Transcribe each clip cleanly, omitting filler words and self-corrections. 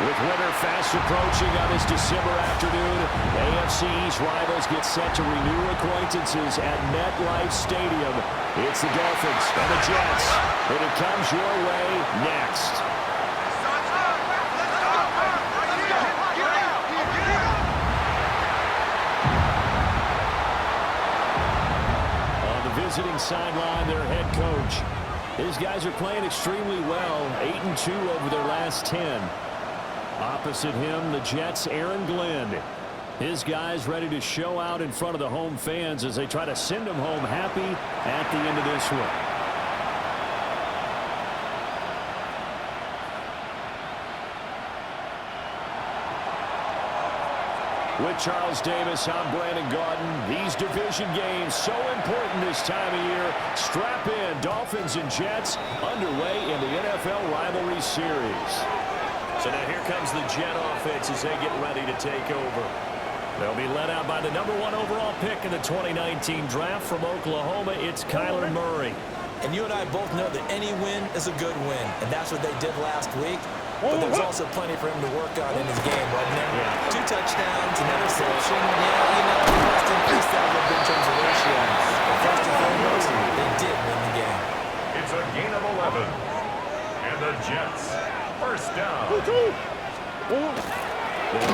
With winter fast approaching on this December afternoon, AFC East rivals get set to renew acquaintances at MetLife Stadium. It's the Dolphins and the Jets, and it comes your way next. On the visiting sideline, their head coach. His guys are playing extremely well, 8-2 over their last 10. Opposite him, the Jets' Aaron Glenn. His guys ready to show out in front of the home fans as they try to send them home happy at the end of this one. With Charles Davis, I'm Brandon Gaudin. These division games so important this time of year. Strap in, Dolphins and Jets underway in the NFL Rivalry Series. So now here comes the Jet offense as they get ready to take over. They'll be led out by the #1 overall pick in the 2019 draft from Oklahoma. It's Kyler Murray. And you and I both know that any win is a good win, and that's what they did last week. But there's also plenty for him to work on in his game, wasn't there? Yeah. 2 touchdowns, an interception. Yeah, you know, he wants to increase that a little bit in terms of ratios. But first and foremost, they did win the game. It's a gain of 11. And the Jets, first down. They'll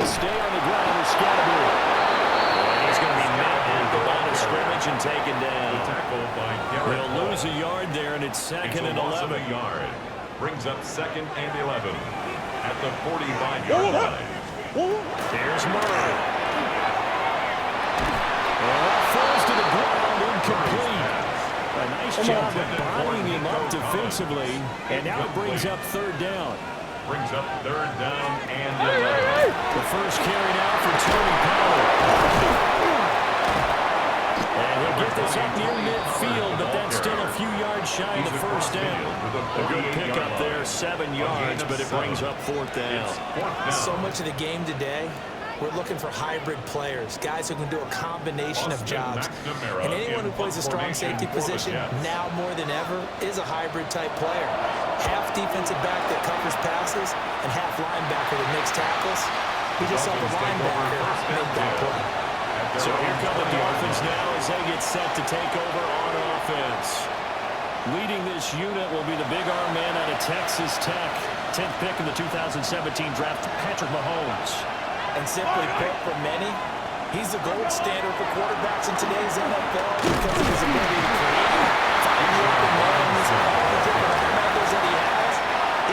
stay on the ground with Scatterby. He's going to be met at the line of scrimmage and taken down. Tackled by Garrett. They'll lose a yard there, and it's second and 11. A yard. Brings up 2nd and 11 at the 45-yard line. There's Murray. Falls to the ground, incomplete. A nice job of bodying him up defensively, and now it brings up 3rd down. Brings up 3rd down and 11. The first carry now for Tony Pollard. And he'll get this up near midfield, but that's still a few yards shy of the first down. A good pickup there, 7 yards, but it brings up 4th down. So much of the game today, we're looking for hybrid players, guys who can do a combination of jobs. And anyone who plays a strong safety position, now more than ever, is a hybrid-type player. Half defensive back that covers passes, and half linebacker that makes tackles. We just saw the linebacker make that play. So here come the Dolphins now as they get set to take over on offense. Leading this unit will be the big arm man out of Texas Tech. 10th pick in the 2017 draft, Patrick Mahomes. And simply put, for many, he's the gold standard for quarterbacks in today's NFL because of his ability to create, find the open lanes, and all the different methods that he has.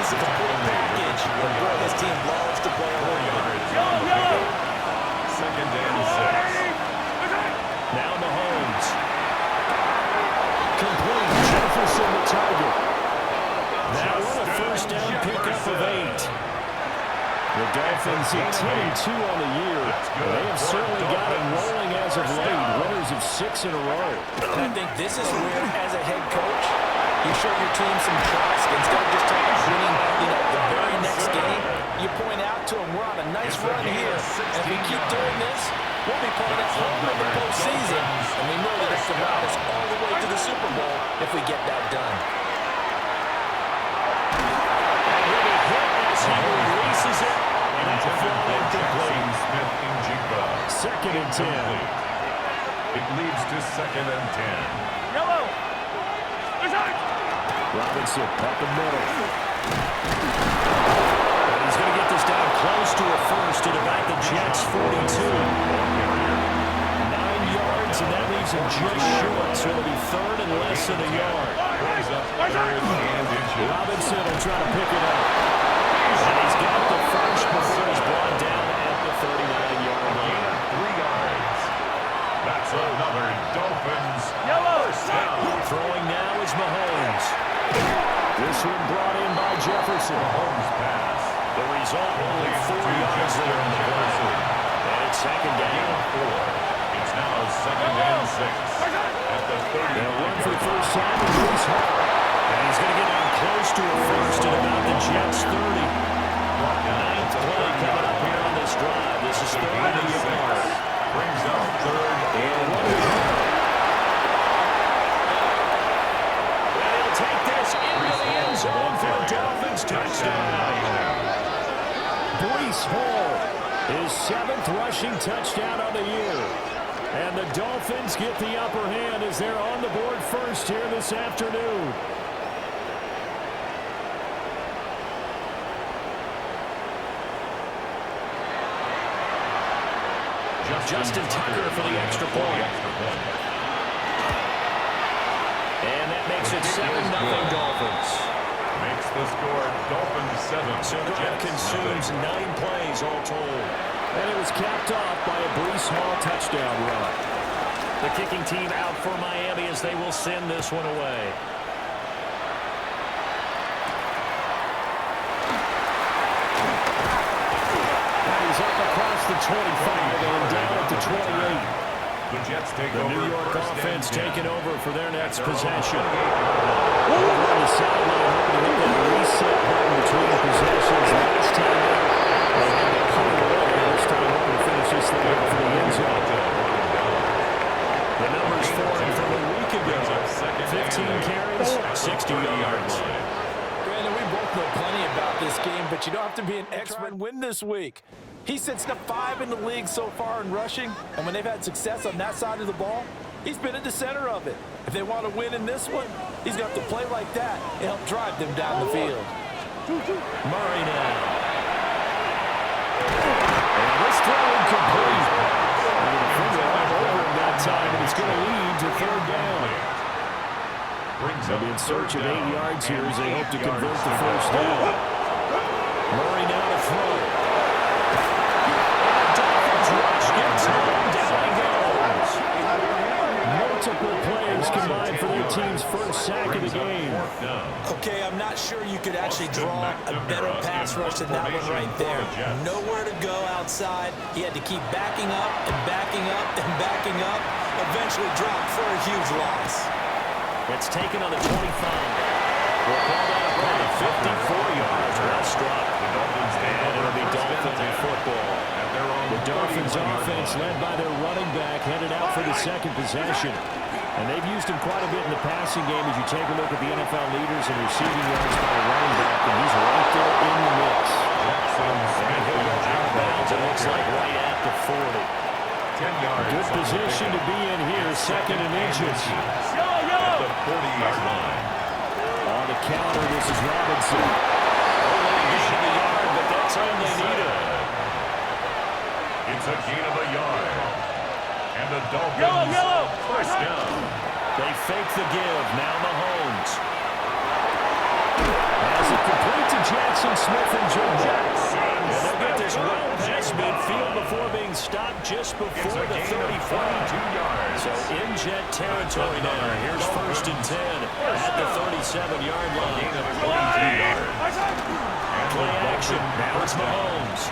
He's a complete package, and boy, this team loves to play around. 2nd and 6. Now Mahomes. Complete. Jefferson the target. Now what a first down pickup of 8. The Dolphins at 10-2 on the year. They have certainly got it rolling as of late. Winners of 6 in a row. And I think this is where, as a head coach, you show your team some trust. Instead of just talking about winning, the very next game, you point out to them, we're on a nice run here. If we keep doing this, we'll be playing at home in the postseason. And we know that it can route us all the way to the Super Bowl if we get that done. And with a hit as he releases it, and that's a field incomplete. Smith-Njigba. 2nd and 10. It leads to 2nd and 10. Yellow. Robinson up the middle. And he's going to get this down close to a first at about the Jets' 42. 9 yards, and that leaves him just short. So it'll be 3rd and less than a yard. Robinson will try to pick it up. And he's got the first before he's brought down at the 39-yard line. 3 yards. That's another Dolphins. First down. Throwing now is Mahomes. This one brought in by Jefferson. Mahomes pass. The result, only 4 yards there on the play. And it's 2nd down. 4. It's now 2nd and 6. At the 30. They'll run for the first time with Breece Hall. And he's going to get down close to a first at about the Jets' 30. 9th play coming up here on this drive. This is 30 yards. Brings up 3rd and 1. Take this into the end zone for a Dolphins touchdown. Breece Hall, his 7th rushing touchdown on the year. And the Dolphins get the upper hand as they're on the board first here this afternoon. Justin Tucker for the extra point. And that makes it 7-0 Dolphins. Makes the score Dolphins 7. So the drive consumes 9 plays all told. And it was capped off by a Breece Hall touchdown run. The kicking team out for Miami as they will send this one away. He's up across the 25 and down at the 28. The Jets take The over. New York offense taking over for their next possession. Over on the sideline, hoping to hit that reset button between possessions. Last time out, they had to pull away. This time, hoping to finish this thing off in the end zone. The numbers for him from a week ago: 15 carries, 60 yards. Brandon, we both know plenty about this game, but you don't have to be an expert and win this week. He sits at 5 in the league so far in rushing, and when they've had success on that side of the ball, he's been at the center of it. If they want to win in this one, he's got to play like that and help drive them down the field. Murray now. And this throw incomplete. And the defender all over him that time, and it's going to lead to 3rd down. They'll be in search of 8 yards here as they hope to convert the 1st down. Murray now to throw. Multiple plays combined for their team's first sack of the game. Okay, I'm not sure you could actually draw a better pass rush than that one right there. Nowhere to go outside. He had to keep backing up and backing up and backing up. Eventually dropped for a huge loss. It's taken on the 25. We'll call that a play. 54 yards. Well struck. And it'll be Dolphins football. The Dolphins offense led by their running back headed out for the 2nd possession. And they've used him quite a bit in the passing game as you take a look at the NFL leaders in receiving yards by the running back, and he's right there in the mix. And he'll go out of bounds, it looks like right at the 40. 10 yards. Good position to be in here, 2nd and inches. At the 40-yard line. On the counter, this is Robinson. Only a gain of a yard, but that's all they needed. It's a gain of a yard. And the Dolphins first down. They fake the give. Now Mahomes. As it complete to Jackson Smith and Jones. And they'll get this well past midfield before being stopped just before the 35. So in Jet territory now. Here's 1st and 10 at the 37-yard line. Play action. Now it's Mahomes.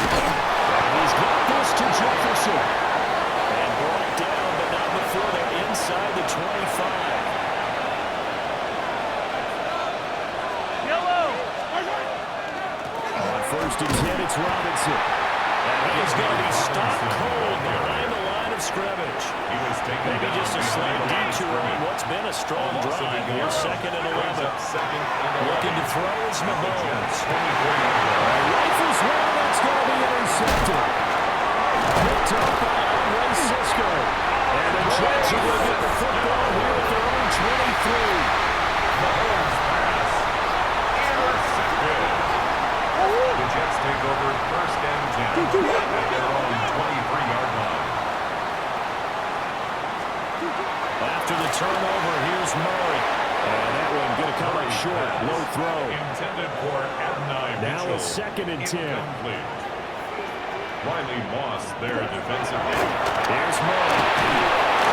And he's got this to Jefferson. And brought down, but not before they're inside the 25. On 1st and 10, it's Robinson. And he's going to be stopped cold behind the line of scrimmage. He was taken Maybe just a slight detour on what's been a strong drive here. 2nd and 11. Looking to throw is Mahomes. Rifles one, that's going to be intercepted. Picked up by Ray Cisco. And the Jets are going to get the football here at their own 23. Mahomes pass. Intercepted. The Jets take over 1st and 10 at their own 23-yard line. After the turnover, here's Murray. And that one going to come up short. Low throw. Intended for Adonai Now Mitchell. a 2nd and 10. Incomplete. Riley Moss there defensively. There's Murray.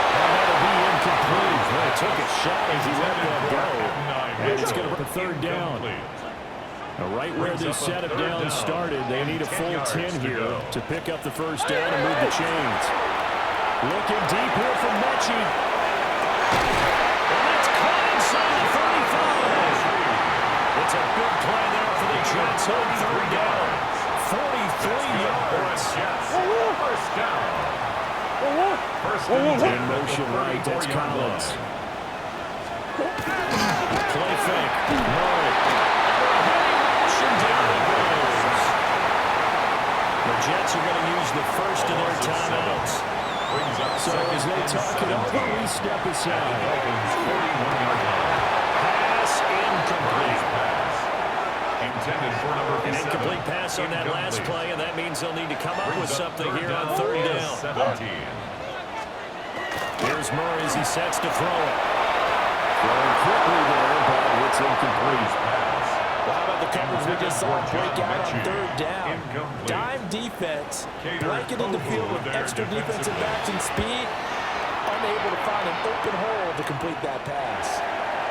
That'll be incomplete. Well, he took a shot as he let that go. And it's going to be 3rd down. Right where this setup down started, they need a full 10 here to pick up the 1st down and move the chains. Looking deep here from Mechie. And that's caught inside the 35. It's a good play there for the Jets on 3rd down. 43 yards. First down. First and 10. In motion right, that's Collins. Play fake. Murray. Down he goes. Jets are going to use the first of their timeouts. So as they talk it over, we step aside. Pass incomplete. Intended for number An incomplete pass on that last play, and that means they'll need to come up with something here on third down. 17. Here's Murray as he sets to throw it. Throwing quickly there, but it's incomplete. Well, how about the coverage we just saw break out on third down? Incomplete. Dime defense, blanketed the field with extra defensive backs and speed, unable to find an open hole to complete that pass.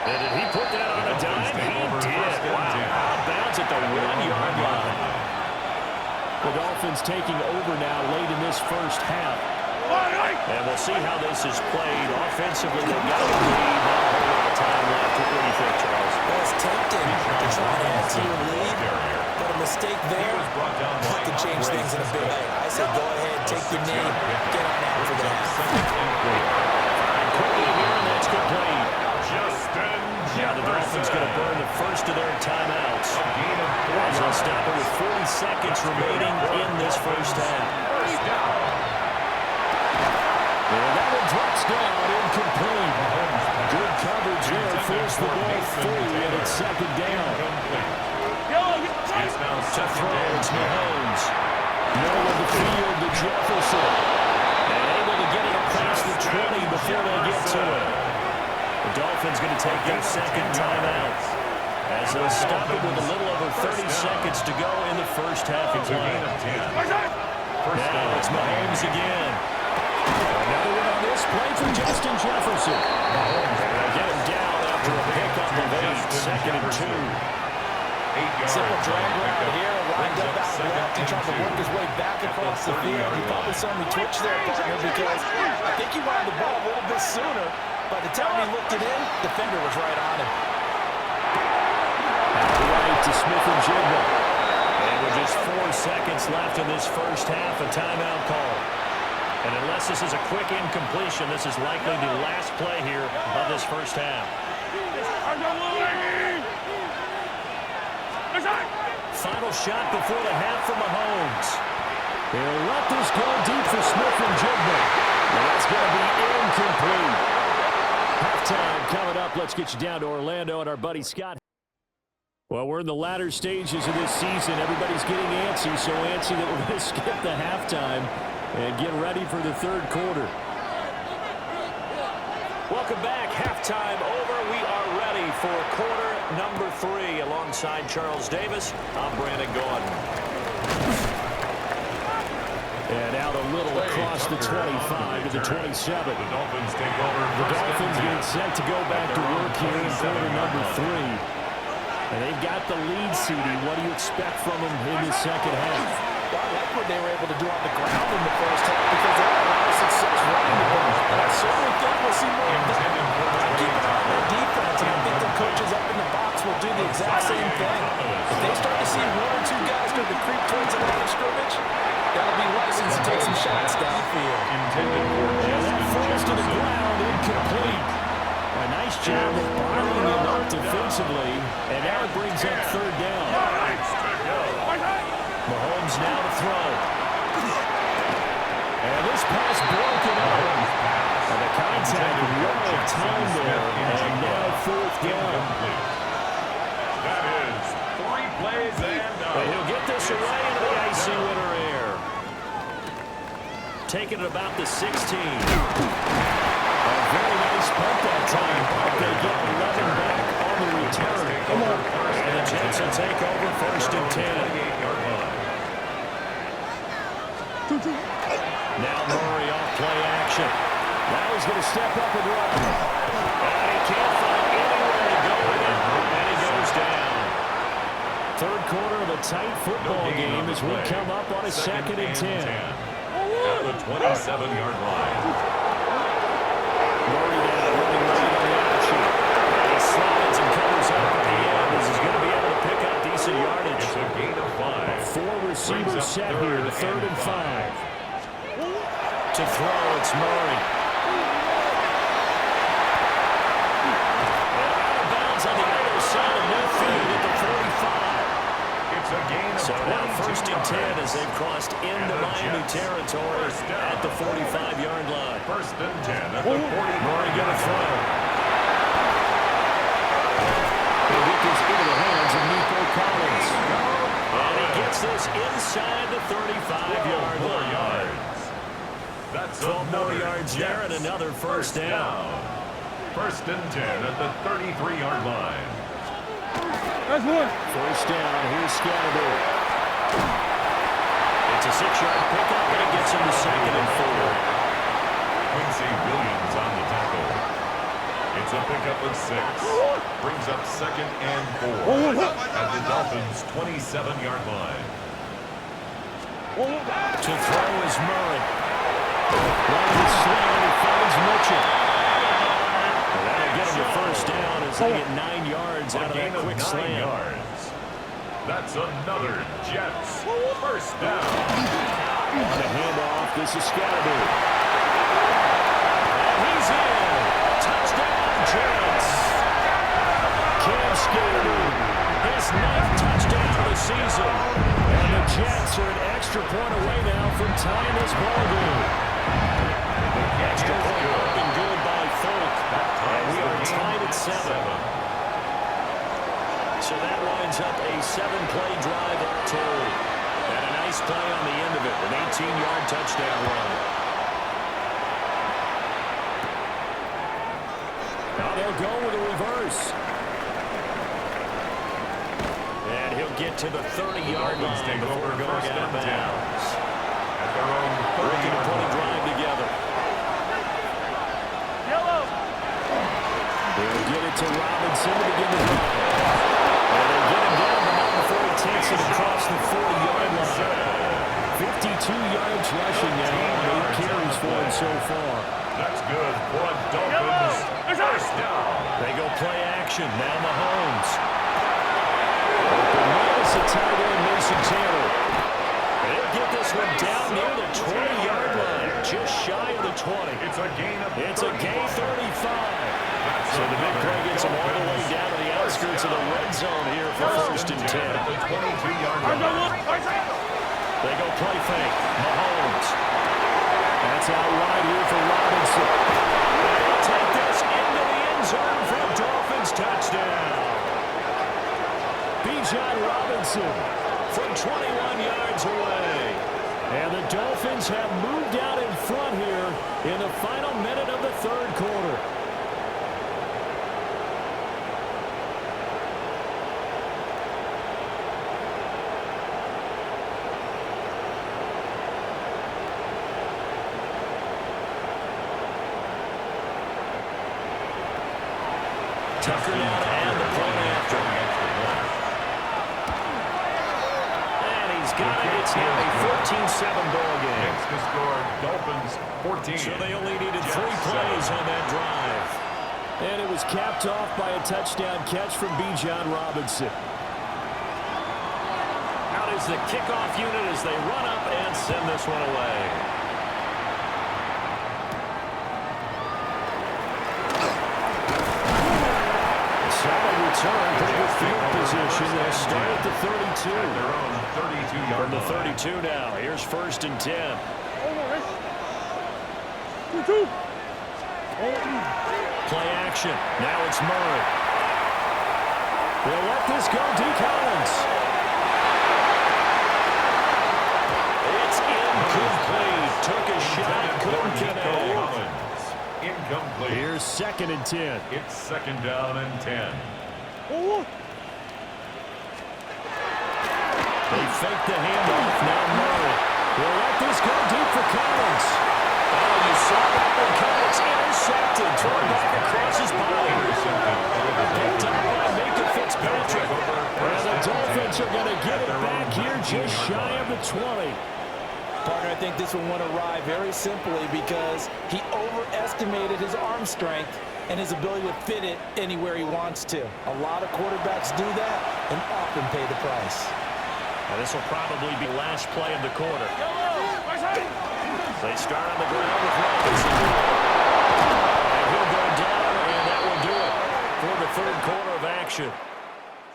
And did he put that on a dime? He did. Wow. Out of bounds at the 1-yard line. The Dolphins taking over now late in this first half. And we'll see how this is played. Offensively, they've got a lead. Not a whole lot of time left. What do you think, Charles? Well, it's tempting to try to add to your lead, but a mistake there could change things in a big way. I say go ahead, take the knee, get on out for the half. Quickly here, and that's complete. Now the Dolphins going to burn the first of their timeouts. As they'll stop it with 40 seconds remaining in this first half. And that one drops down, incomplete. Good coverage there, force the ball free, and it's second down. To throw, it's Mahomes. Middle of the field to Jefferson. And able to get it past the 20 before they get to it. The Dolphins going to take their second timeout as they'll stop it with a little over 30 seconds to go in the first half of play. Now it's Mahomes again. Another one on this play for Justin Jefferson. They'll get him down after a pickup of 8, second and 2. Simple drag route here, lined up out left. He tried to work his way back across the field. He probably saw me twitch there, partner, because I think he wanted the ball a little bit sooner. By the time he looked it in, the defender was right on him. Right to Smith-Njigba. And with just 4 seconds left in this first half, a timeout call. And unless this is a quick incompletion, this is likely the last play here of this first half. Final shot before the half for Mahomes. They'll let this go deep for Smith-Njigba. And that's going to be incomplete. Halftime coming up. Let's get you down to Orlando and our buddy Scott. Well, we're in the latter stages of this season. Everybody's getting antsy, so antsy that we're going to skip the halftime and get ready for the third quarter. Welcome back. Halftime over. We are ready for quarter number 3. Alongside Charles Davis, I'm Brandon Gaudin. And out a little across the 25 to the 27. The Dolphins take over. The Dolphins getting set to go back to work here in quarter number 3. And they've got the lead seeding. What do you expect from them in the second half? Well, I like what they were able to do on the ground in the first half because they had a lot of success running the ball. And I certainly think we'll see more of that. I keep an eye on their defense, and I think the coaches up in the box will do the exact same thing. If they start to see 1 or 2 guys start to creep towards the line of scrimmage, that'll be license to take some shots downfield. And that falls to the ground, incomplete. A nice job of bottling him up defensively, and now it brings up third down. Mahomes now to throw. And this pass broken up. And the contact well timed there, and now fourth down. That is 3 plays and But he'll get this away into the icy winter air. Taking it about the 16. A very nice punt that time. They get 11 back on the return. And the Jets will take over first and 10. Now Murray off play action. Now he's going to step up and run. And he can't find anywhere to go with it. And he goes down. Third quarter of a tight football game as we come up on a second and 10. At the 27-yard line. Murray now running right on the action. And he slides and covers up at the end as he's going to be able to pick up decent yardage. It's a gain of 5. 4 receivers set here, third and 5. To throw, it's Murray. And out of bounds on the other side of midfield at the 45. It's a gain of So now first and 10 as as they've crossed into Miami territory at the 45-yard line. First and 10 at the 40-yard Murray going to throw. line. He'll get this into the hands of Nico Collins. And he gets this inside the 35-yard line. That's 12 more yards there and another first down. First and 10 at the 33-yard line. First down, here's Scatterby. It's a 6-yard pickup, and it gets him to second and 4. Quincy Williams on the tackle. It's a pickup of 6. Brings up second and 4 at the Dolphins' 27-yard line. To throw is Murray. Running sling, and he finds Mitchell. That'll get him to first down as they get 9 yards out of that quick slam. Yards. That's another Jets first down. On the handoff, this is Scatterby. And he's in. Touchdown, Jets. Cam Scatterby, his 9th touchdown of the season. And the Jets are an extra point away now from tying this ball game. Extra point up and good by Folk. And we are tied at 7. So that winds up a 7-play drive all told. And a nice play on the end of it, an 18-yard touchdown run. Now they'll go with a reverse. And he'll get to the 30-yard line before going out of bounds. At their own 30-yard line. Drive together. They'll get it to Robinson to begin the drive. And they get him down the mountain before he takes it across the 40-yard line. 52 yards rushing now. 8 carries for him so far. That's good for a Dolphins first down. They go play action. Now Mahomes. Minus the tight end, Mason Taylor. They'll get this one down near the 20-yard line. Just shy of the 20. It's a gain of 35. So the big play gets them all the way down to the outskirts of the red zone here for first and 10. 22-yard line. They go play fake. Mahomes. That's out wide here for Robinson. They'll take this into the end zone for a Dolphins touchdown. Bijan Robinson from 21 yards away. And the Dolphins have moved out in front here in the final minute of the third quarter. Tucker now to add the point after. And he's got it. It's now a 14-7 ball game. Next to score, Dolphins 14. So they only needed 3 plays on that drive. And it was capped off by a touchdown catch from Bijan Robinson. Out is the kickoff unit as they run up and send this one away. Return, pretty good field position. They'll start at the 32. At their own 32-yard line. From the 32 now. Here's first and 10. Play action. Now it's Murray. They'll let this go. D. Collins. It's incomplete. Took a shot. Couldn't connect. Incomplete. Here's second and 10. It's second down and 10. They fake the handoff. Now Murray. They'll let this go deep for Collins. Oh, you saw that one. Collins intercepted. Thrown back across his body. Picked up by Micah Fitzpatrick. And the Dolphins are going to get it back here just shy of the 20. Partner, I think this one won't arrive very simply because he overestimated his arm strength and his ability to fit it anywhere he wants to. A lot of quarterbacks do that and often pay the price. Now this will probably be the last play of the quarter. They start on the ground with Robinson. And he'll go down, and that will do it for the third quarter of action.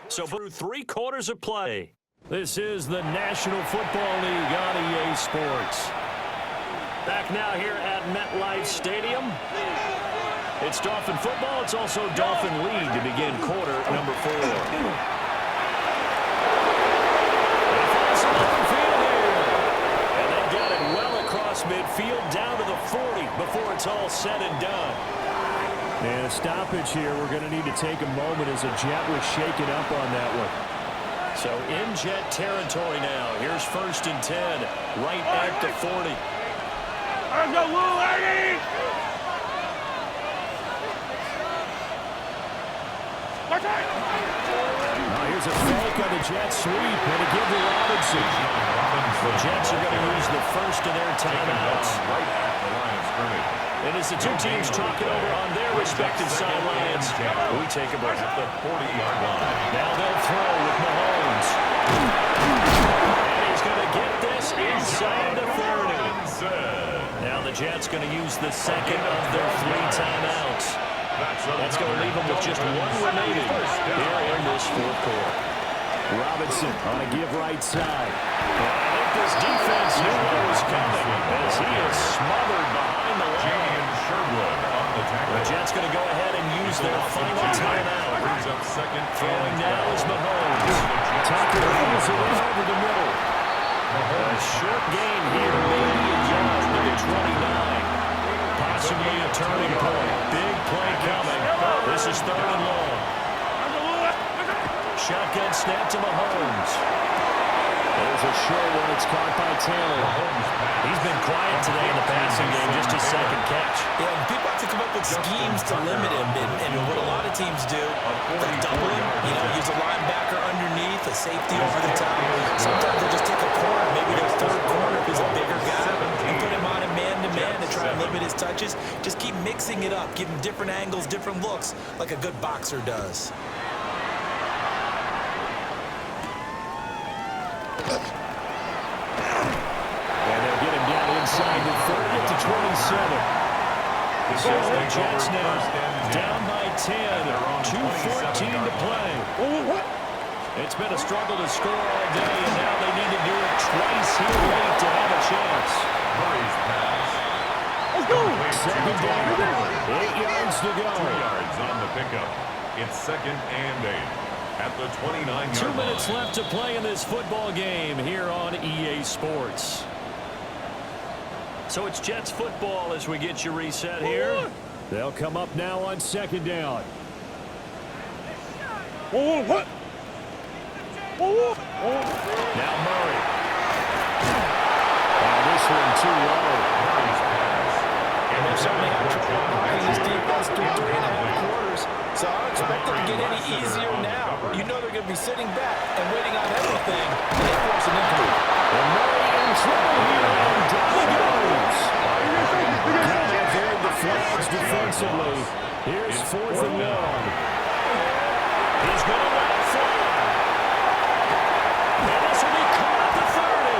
So through 3 quarters of play, This is the National Football League on EA Sports. Back now here at MetLife Stadium. It's Dolphin football. It's also Dolphin lead to begin quarter number 4. They find some open field here. And they got it well across midfield down to the 40 before it's all said and done. And a stoppage here. We're going to need to take a moment as a Jet was shaken up on that one. So in Jet territory now. Here's 1st and 10. Right at the 40. Let's go, Lou, lady! Here's a fake on the Jet sweep. And a give to Robinson. The Jets are going to use the first of their timeouts. Right at the line of scrimmage. And as the two teams talk it over on their respective sidelines, we take a break. At the 40-yard line. Now they'll throw with Mahomes. And he's going to get this inside the 30. Now the Jets going to use the second of their 3 timeouts. That's going to leave them with just 1 remaining here in this 4th quarter. Robinson on a give right side. And I think this defense knew what was coming as he is smothered behind the line. The Jets going to go ahead and use their final timeout. Brings up second. Throwing now is Mahomes. Tucker rolls it in over the middle. A short gain here, maybe a yard to the 29. Possibly a turning point. Big play coming. This is 3rd and long. Shotgun snap to Mahomes. There's a short one. It's caught by Taylor. He's been quiet today in the passing game, just his 2nd catch. Yeah, and people have to come up with schemes to limit him. And what a lot of teams do, they'll double him, use a linebacker underneath, a safety over the top. Sometimes they'll just take a corner, maybe their 3rd corner who's a bigger guy, and put him on a man-to-man to try and limit his touches. Just keep mixing it up, give him different angles, different looks, like a good boxer does. Inside the 30 to 27. So the Jets now down by 10. 2:14 to play. It's been a struggle to score all day, and now they need to do it twice here late to have a chance. Murray's pass. Let's go! 2nd down. 8 yards to go. 2 yards on the pickup. It's 2nd and 8 at the 29-yard line. 2 minutes left to play in this football game here on EA Sports. So it's Jets football as we get you reset here. They'll come up now on 2nd down. What? Now Murray. This one too low. And they've certainly had trouble blocking this defense through 3.5 quarters. So I don't expect it to get any easier now. You know they're going to be sitting back and waiting on everything. And they force an incomplete. And Murray in trouble here, and down he goes. Now avoid the flags defensively. Here's 4th and long. He's going to let it fly. And this will be caught at the 30.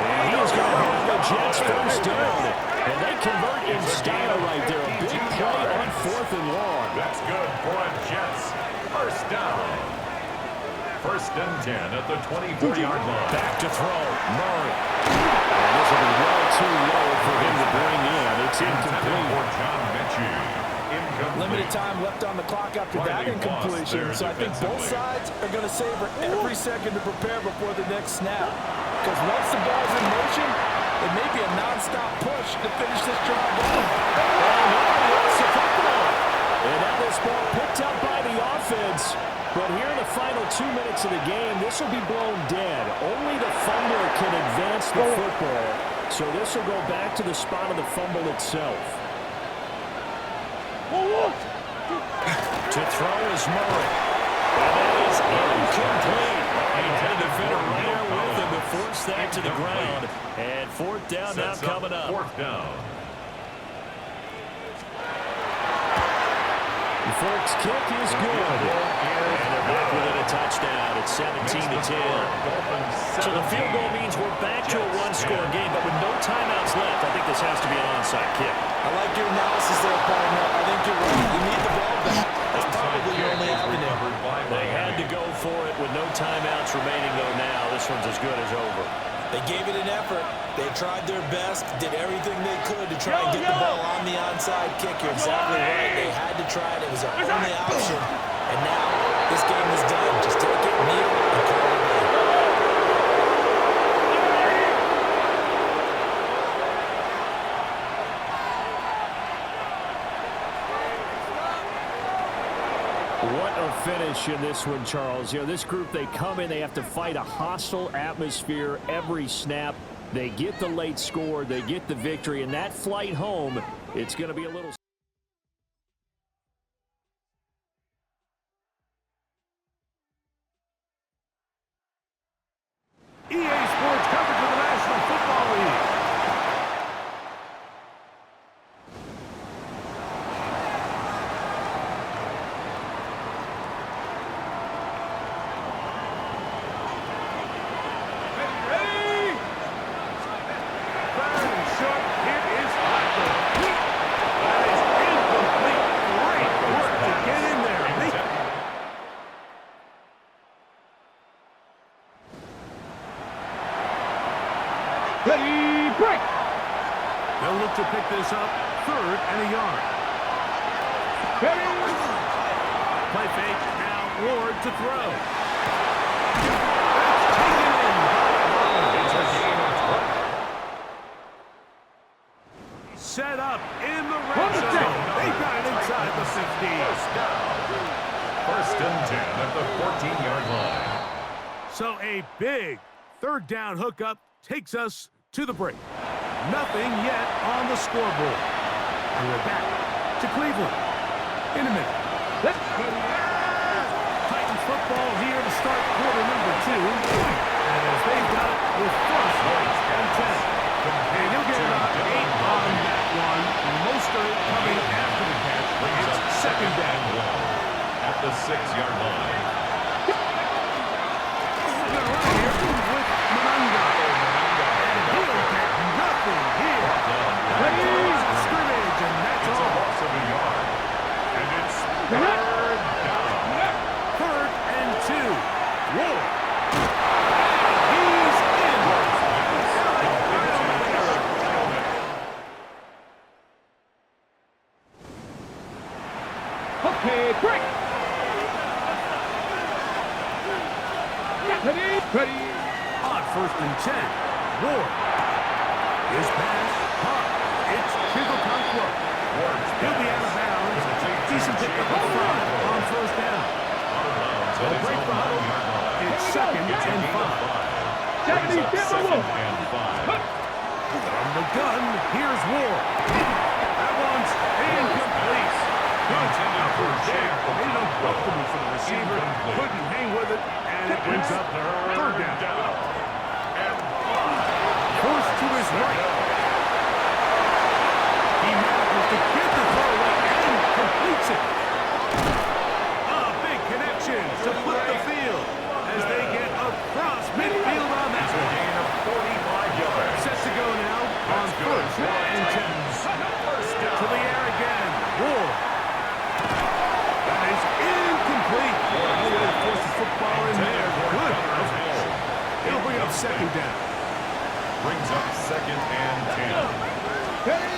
And he's going to have the Jets 1st down. And they convert in style right there. A big play on 4th and long. That's good for a Jets 1st down. 1st and 10 at the 24-yard line. Back to throw. Murray. And this will be well too low for him to bring in. It's incomplete. For John Mechie. Incomplete. Limited time left on the clock after that incompletion. So I think both sides are going to savor every second to prepare before the next snap. Because once the ball's in motion, it may be a non-stop push to finish this drive off. And now this ball picked up by the offense. But here in the final 2 minutes of the game, this will be blown dead. Only the fumbler can advance the football. So this will go back to the spot of the fumble itself. To throw is Murray. And that is incomplete. He had a defender right there with him to force that to the ground. And 4th down now coming up. 4th down. The Forks kick is good. And they're back within a touchdown. It's 17-10. So the field goal means we're back to a 1-score game, but with no timeouts left, I think this has to be an onside kick. I like your analysis there, partner. I think you're right. You need the ball back. That's probably your only avenue. They had to go for it with no timeouts remaining They gave it an effort. They tried their best, did everything they could to try and get the ball on the onside kick. You're exactly right. They had to try it. It was their only option. And now this game is done. Just take it, kneel, and call it a day. What a finish in this one, Charles. You know, this group, they come in, they have to fight a hostile atmosphere every snap. They get the late score, they get the victory, and that flight home, it's going to be a little... EA Sports coverage of the National Football League. Break. They'll look to pick this up, 3rd and a yard. Play fake, now Ward to throw. That's taken in by Holland. Set up in the red zone. They got it inside the 50. First and 10 at the 14-yard line. So a big 3rd down hookup takes us to the break. Nothing yet on the scoreboard. And we're back to Cleveland in a minute. Titans football here to start quarter number 2. And as they've got it with 1st and 10. And you'll get about 8 on that one. Most of it coming after the catch. It's 2nd down. At the 6-yard line. With Mononga. Here. Please scrimmage, and that's all. Loss of a yard. And it's 3rd down. 3rd and 2. Ward. He's in. Okay, break. Ready. On 1st and 10. Ward. His pass, caught. It's Chivalcon Club. He'll be out of bounds. Decent pick up the front on 1st down. They'll break the huddle. It's 2nd and 5. From the gun, here's Ward. That one's incomplete. Out for a share. Made it uncomfortable for the receiver. Couldn't hang with it, and it brings up 3rd down. Forced to his right. He manages to get the throw away and completes it. A big connection to flip the field as they get across midfield on that one. Gain of 45 yards. Set to go now on 1st and 10. To the air again. Ward. That is incomplete. No way to force the football in there. Good. It'll bring up 2nd down. Brings up 2nd and 10.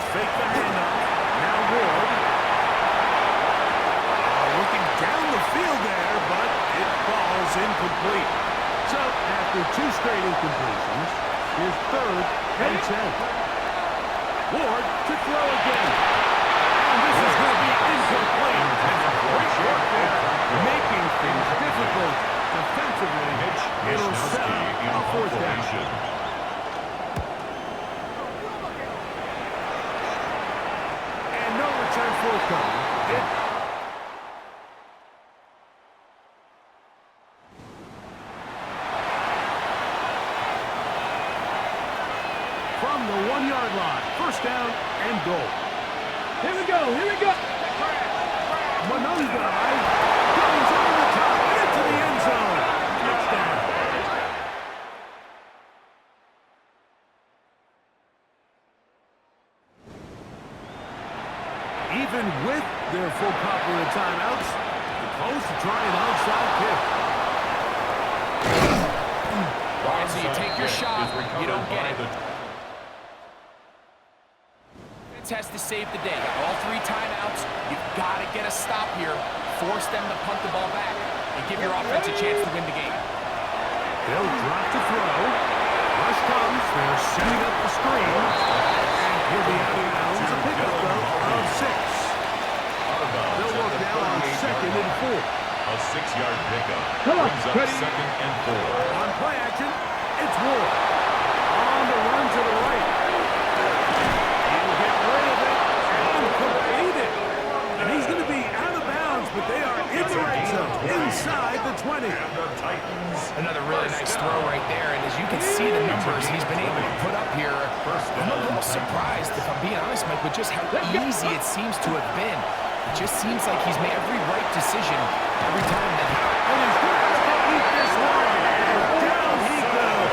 Fake the handoff. Now Ward. Looking down the field there, but it falls incomplete. So after 2 straight incompletions, here's 3rd and 10. Ward to throw again. And this is going to be incomplete. Great work there, making things difficult defensively. It'll set up a 4th down. Forthcoming. From the 1-yard line, 1st down and goal. Here we go. Mononga goes over the top into the end zone. Touchdown. Even with their full complement of timeouts, they're close to trying an onside kick. All right, so you take your shot, you don't get it. Test to save the day. All 3 timeouts. You've got to get a stop here. Force them to punt the ball back and give your offense a chance to win the game. They'll drop to throw. Rush comes. They're setting up the screen. And he'll be out of bounds. A pickup, though, of 6. They'll work now on 2nd and 4. A 6-yard pickup. Brings up 2nd and 4. On play action, it's Ward. On the run to the right. He'll get rid of it and complete it. And he's going to be out of bounds, but they are in the red zone, inside the 20. And the Titans. Another really nice throw right there, and as you can see the numbers he's been able to put up here, I'm a little surprised, if I'm being honest, Mike, with just how easy it seems to have been. It just seems like he's made every right decision every time that happens. And he's going to eat this one, and down he goes.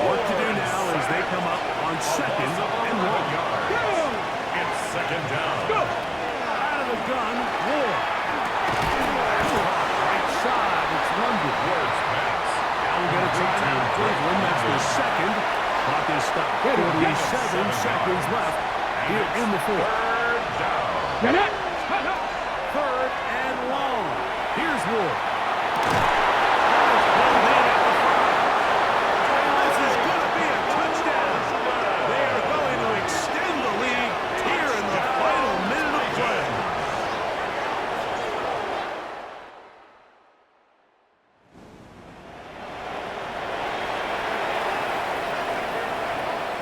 What to do now as they come up on 2nd and 1. It's 2nd down. Out of the gun, Ward. Right side, it's London. Ward's pass. Now we got a timeout. Cleveland, that's their 2nd. Clock is stopped. 47 seconds left here in the 4th. Down. 3rd and long. Here's Ward. This is going to be a touchdown. They are going to extend the lead here in the final minute of play.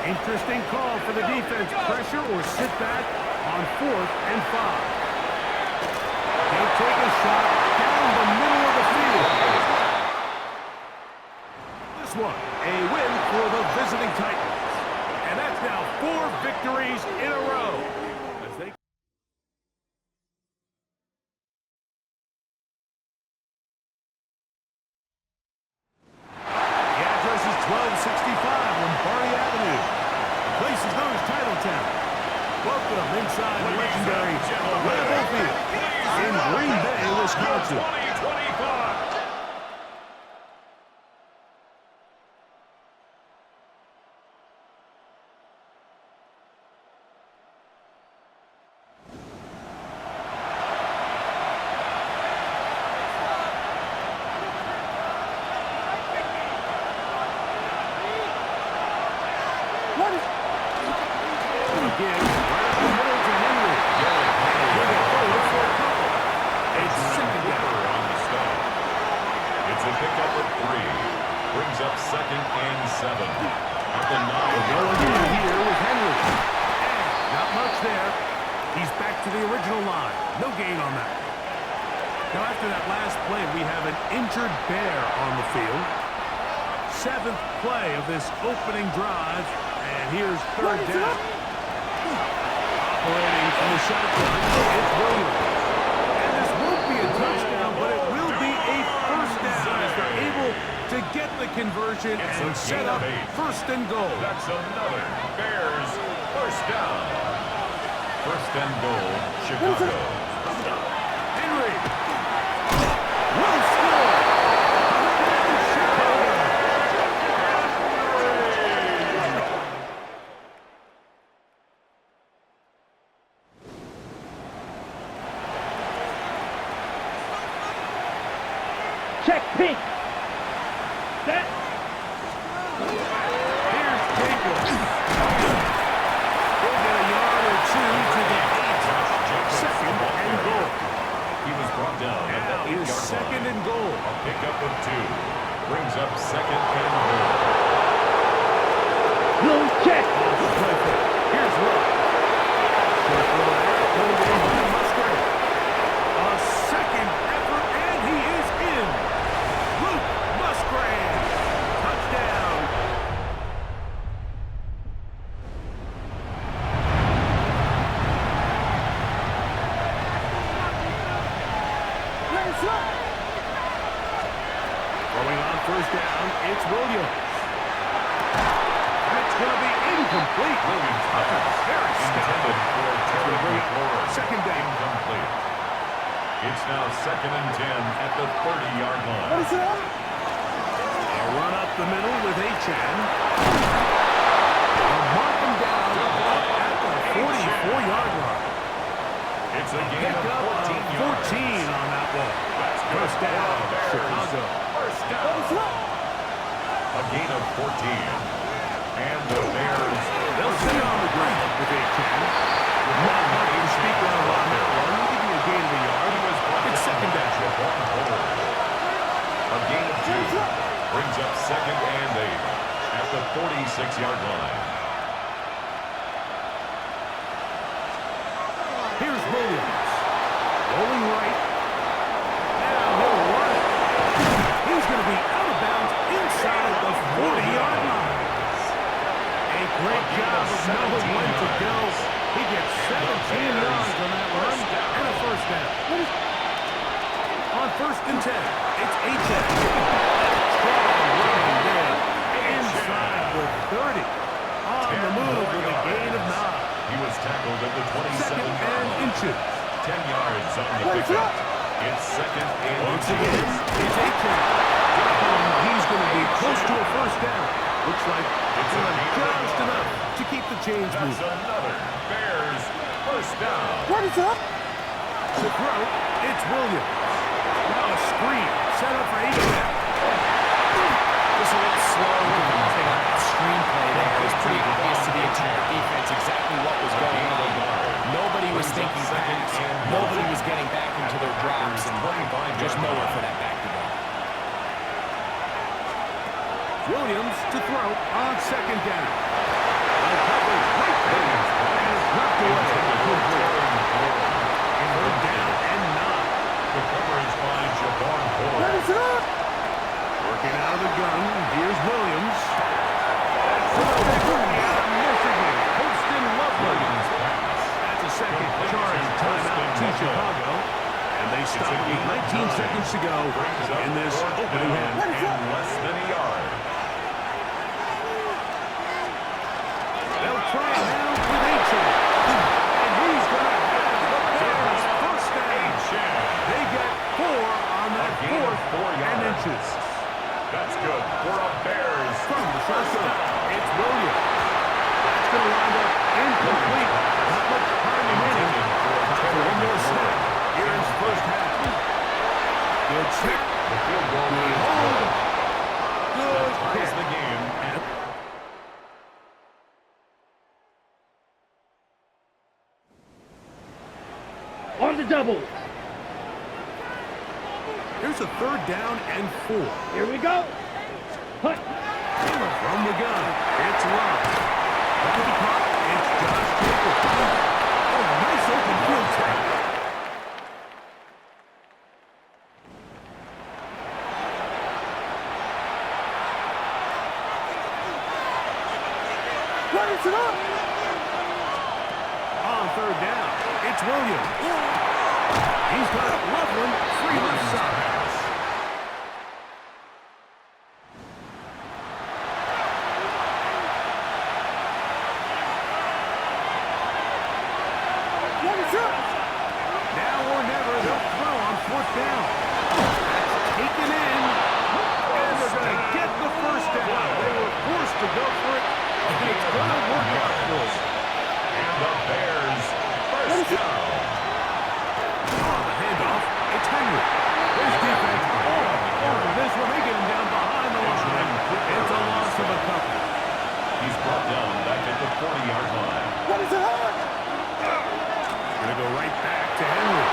Interesting call for the defense. Pressure or sit back on 4th and 5. They'll take a shot down the middle of the field. This one, a win for the visiting Titans. And that's now 4 victories in a row. As they The address is 1265 Lombardi Avenue. The place is known as Titletown. Welcome inside the legendary Lambeau Field in Green Bay, Wisconsin. 2025. Again, right up the middle to Henry. It's 2nd down. On the stop. It's a pickup of 3. Brings up 2nd and 7. At the 9. Go again here with Henry. And not much there. He's back to the original line. No gain on that. Now after that last play, we have an injured Bear on the field. 7th play of this opening drive. And here's 3rd down. Operating from the shotgun, it's Williams. And this won't be a touchdown, but it will be a 1st down as they're able to get the conversion and set up 1st and goal. That's another Bears 1st down. 1st and goal, Chicago. Henry will score. Chicago. Check pink. Set. Here's Jacobs. He'll get a yard or 2 to the 8. 2nd and goal. He was brought down at Now the 8-yard is 2nd line. and goal. A pickup of 2. Brings up 2nd and goal. Blue check. Here's Rook. Short throw there. Pulled in by Musgrave. A 2nd effort, and he is in. Luke Musgrave. Touchdown. Throwing on 1st down, it's Williams. And it's going to be incomplete. Williams Very intended for Terry McLaurin. 2nd down. Incomplete. It's now 2nd and 10 at the 30-yard line. the middle with Achane. They'll mark him down at the 44-yard line. It's a gain of 14 yards. 14 on that one. First down, Chicago. First down. A gain of 14. And the Bears, They'll sit on the ground with Achane. Not much to speak of on that one. We'll give you a gain of a yard. It's second down. A gain of 2 brings up second and 8 at the 46-yard line. Here's Williams. Rolling right. Now he'll run it. He's going to be out of bounds inside the 40-yard line. A great job of knowing when to go. He gets 17 yards on that run and a first down. On first and 10, it's Achane. Strong running there. Inside the 30. On the move with a gain of 9. He was tackled at the 27-yard line. Inches. 10 yards on the pickup. It's second and Once 2. again, it's Achane. He's going to be close to a first down. Looks like it's just enough to keep the chains That's moving. another Bears first down. What is up? To throw, it's Williams. Now a screen set up for Achane. Just a little slow thing on that screenplay there. It was pretty obvious to the entire defense exactly what was going on. Nobody was thinking pass. Nobody was getting back into their drops, and just nowhere for that back to go. Williams to throw on second down. The coverage right there. And it's knocked away. Third down and 9. The coverage by Jabbar Ford. What is up? Working out of the gun. Here's Williams. Out of Michigan. Holston Loveland. That's a second charge timeout to Chicago. And they stop with 19 seconds to go in this opening half. And less than a yard. They'll try it now with Achane. And he's going to have the Bears first down. They get 4 on that fourth and inches. That's good for a Bears From the shotgun, it's Williams. That's going to wind up incomplete. Not much time remaining. For one more snap. Here's first half. Good check. The field goal is Hold. that Good ties hit. the game. On the double. Here's a third down and 4. Here we go. Hut. From the gun, it's Love. Back to the clock, it's Josh Jacobs. Oh, nice open field tackle. What is it up? On third down, it's Williams. He's got Loveland free left side. What is up? Now or never, they'll throw on fourth down. That's taken in. And they're going to get the first down. They were forced to go for it, and it's going to work out for them. And the Bears first down. On the handoff, it's Henry. His defense all over this one. They get him down behind the line. It's a loss of a couple. He's brought down back at the 40-yard line. What is it up? Going to go right back to Henry.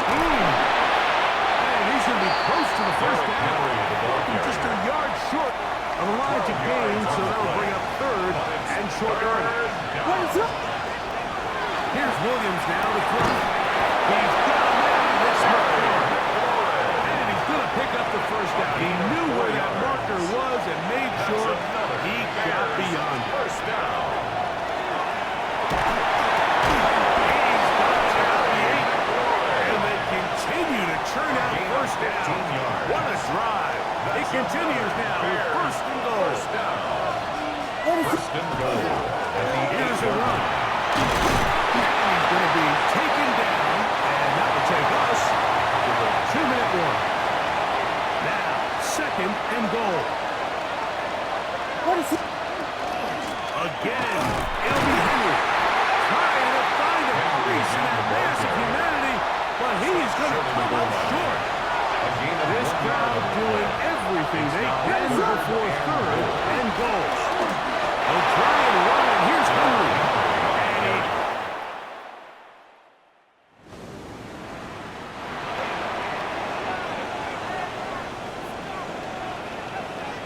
And he's going to be close to the first down. Henry, the ball carrier. Just a yard short of a line to gain, so that'll bring up third and short yardage. What is up? Here's Williams now to throw. He's got a man this marker. And he's going to pick up the first down. He knew where that marker was and made sure he got beyond it. First down. He's got it at the 8. And they continue to churn out first down. What a drive. It continues now with first and goal. First down. What is it? First and goal. Here's a run. And he's going to be taken down. And that will take us to the 2-minute warning. Now, second and goal.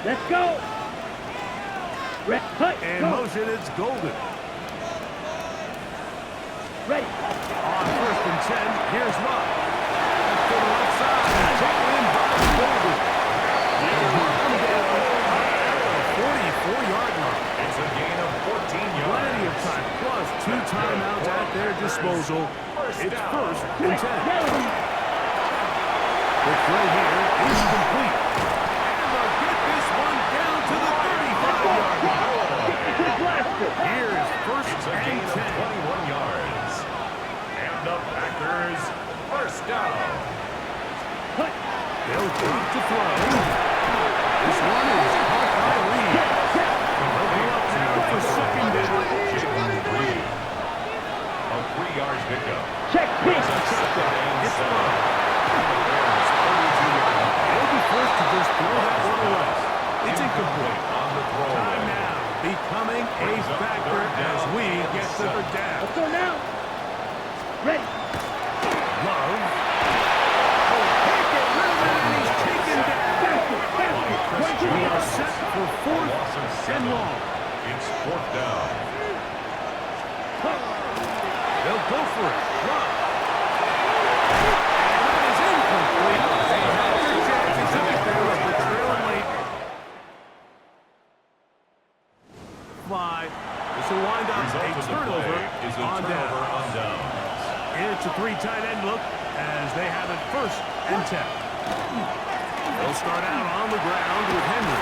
Let's go. In motion, it's Golden. Ready. On 1st and 10, here's Love. To the left side, taken in by Golden. One down at the 44-yard line. It's a gain of 14 yards. Plenty of time, plus 2 timeouts at their disposal. It's 1st and 10. The throw here is complete. And they'll get this one down to the 35-yard line. Here's 1st It's a and gain 10. of 21 yards. And the Packers, first down. They'll drop to throw. This one is caught by Reed. They'll go up now for 2nd down. Jaden Reed. A 3-yard pickup. Check Brings this. up 2nd and It's 7. Love. The Bears 32-yard line. They'll be forced to just throw that one away. It's incomplete. On the throw. Time now becoming a factor as we get to the down. Let's go now. Ready. Love. Oh, take it, Reuben, and he's taken down. We are set for 4th Loss of and 7. long. It's 4th down. They'll go for it. Love. And that is incomplete. They have their chances to get there with the trailing late. Fly. This will wind up Result a of the turnover play is a on down. turnover on downs. It's a 3 tight end look as they have it 1st and 10. They'll start out on the ground with Henry.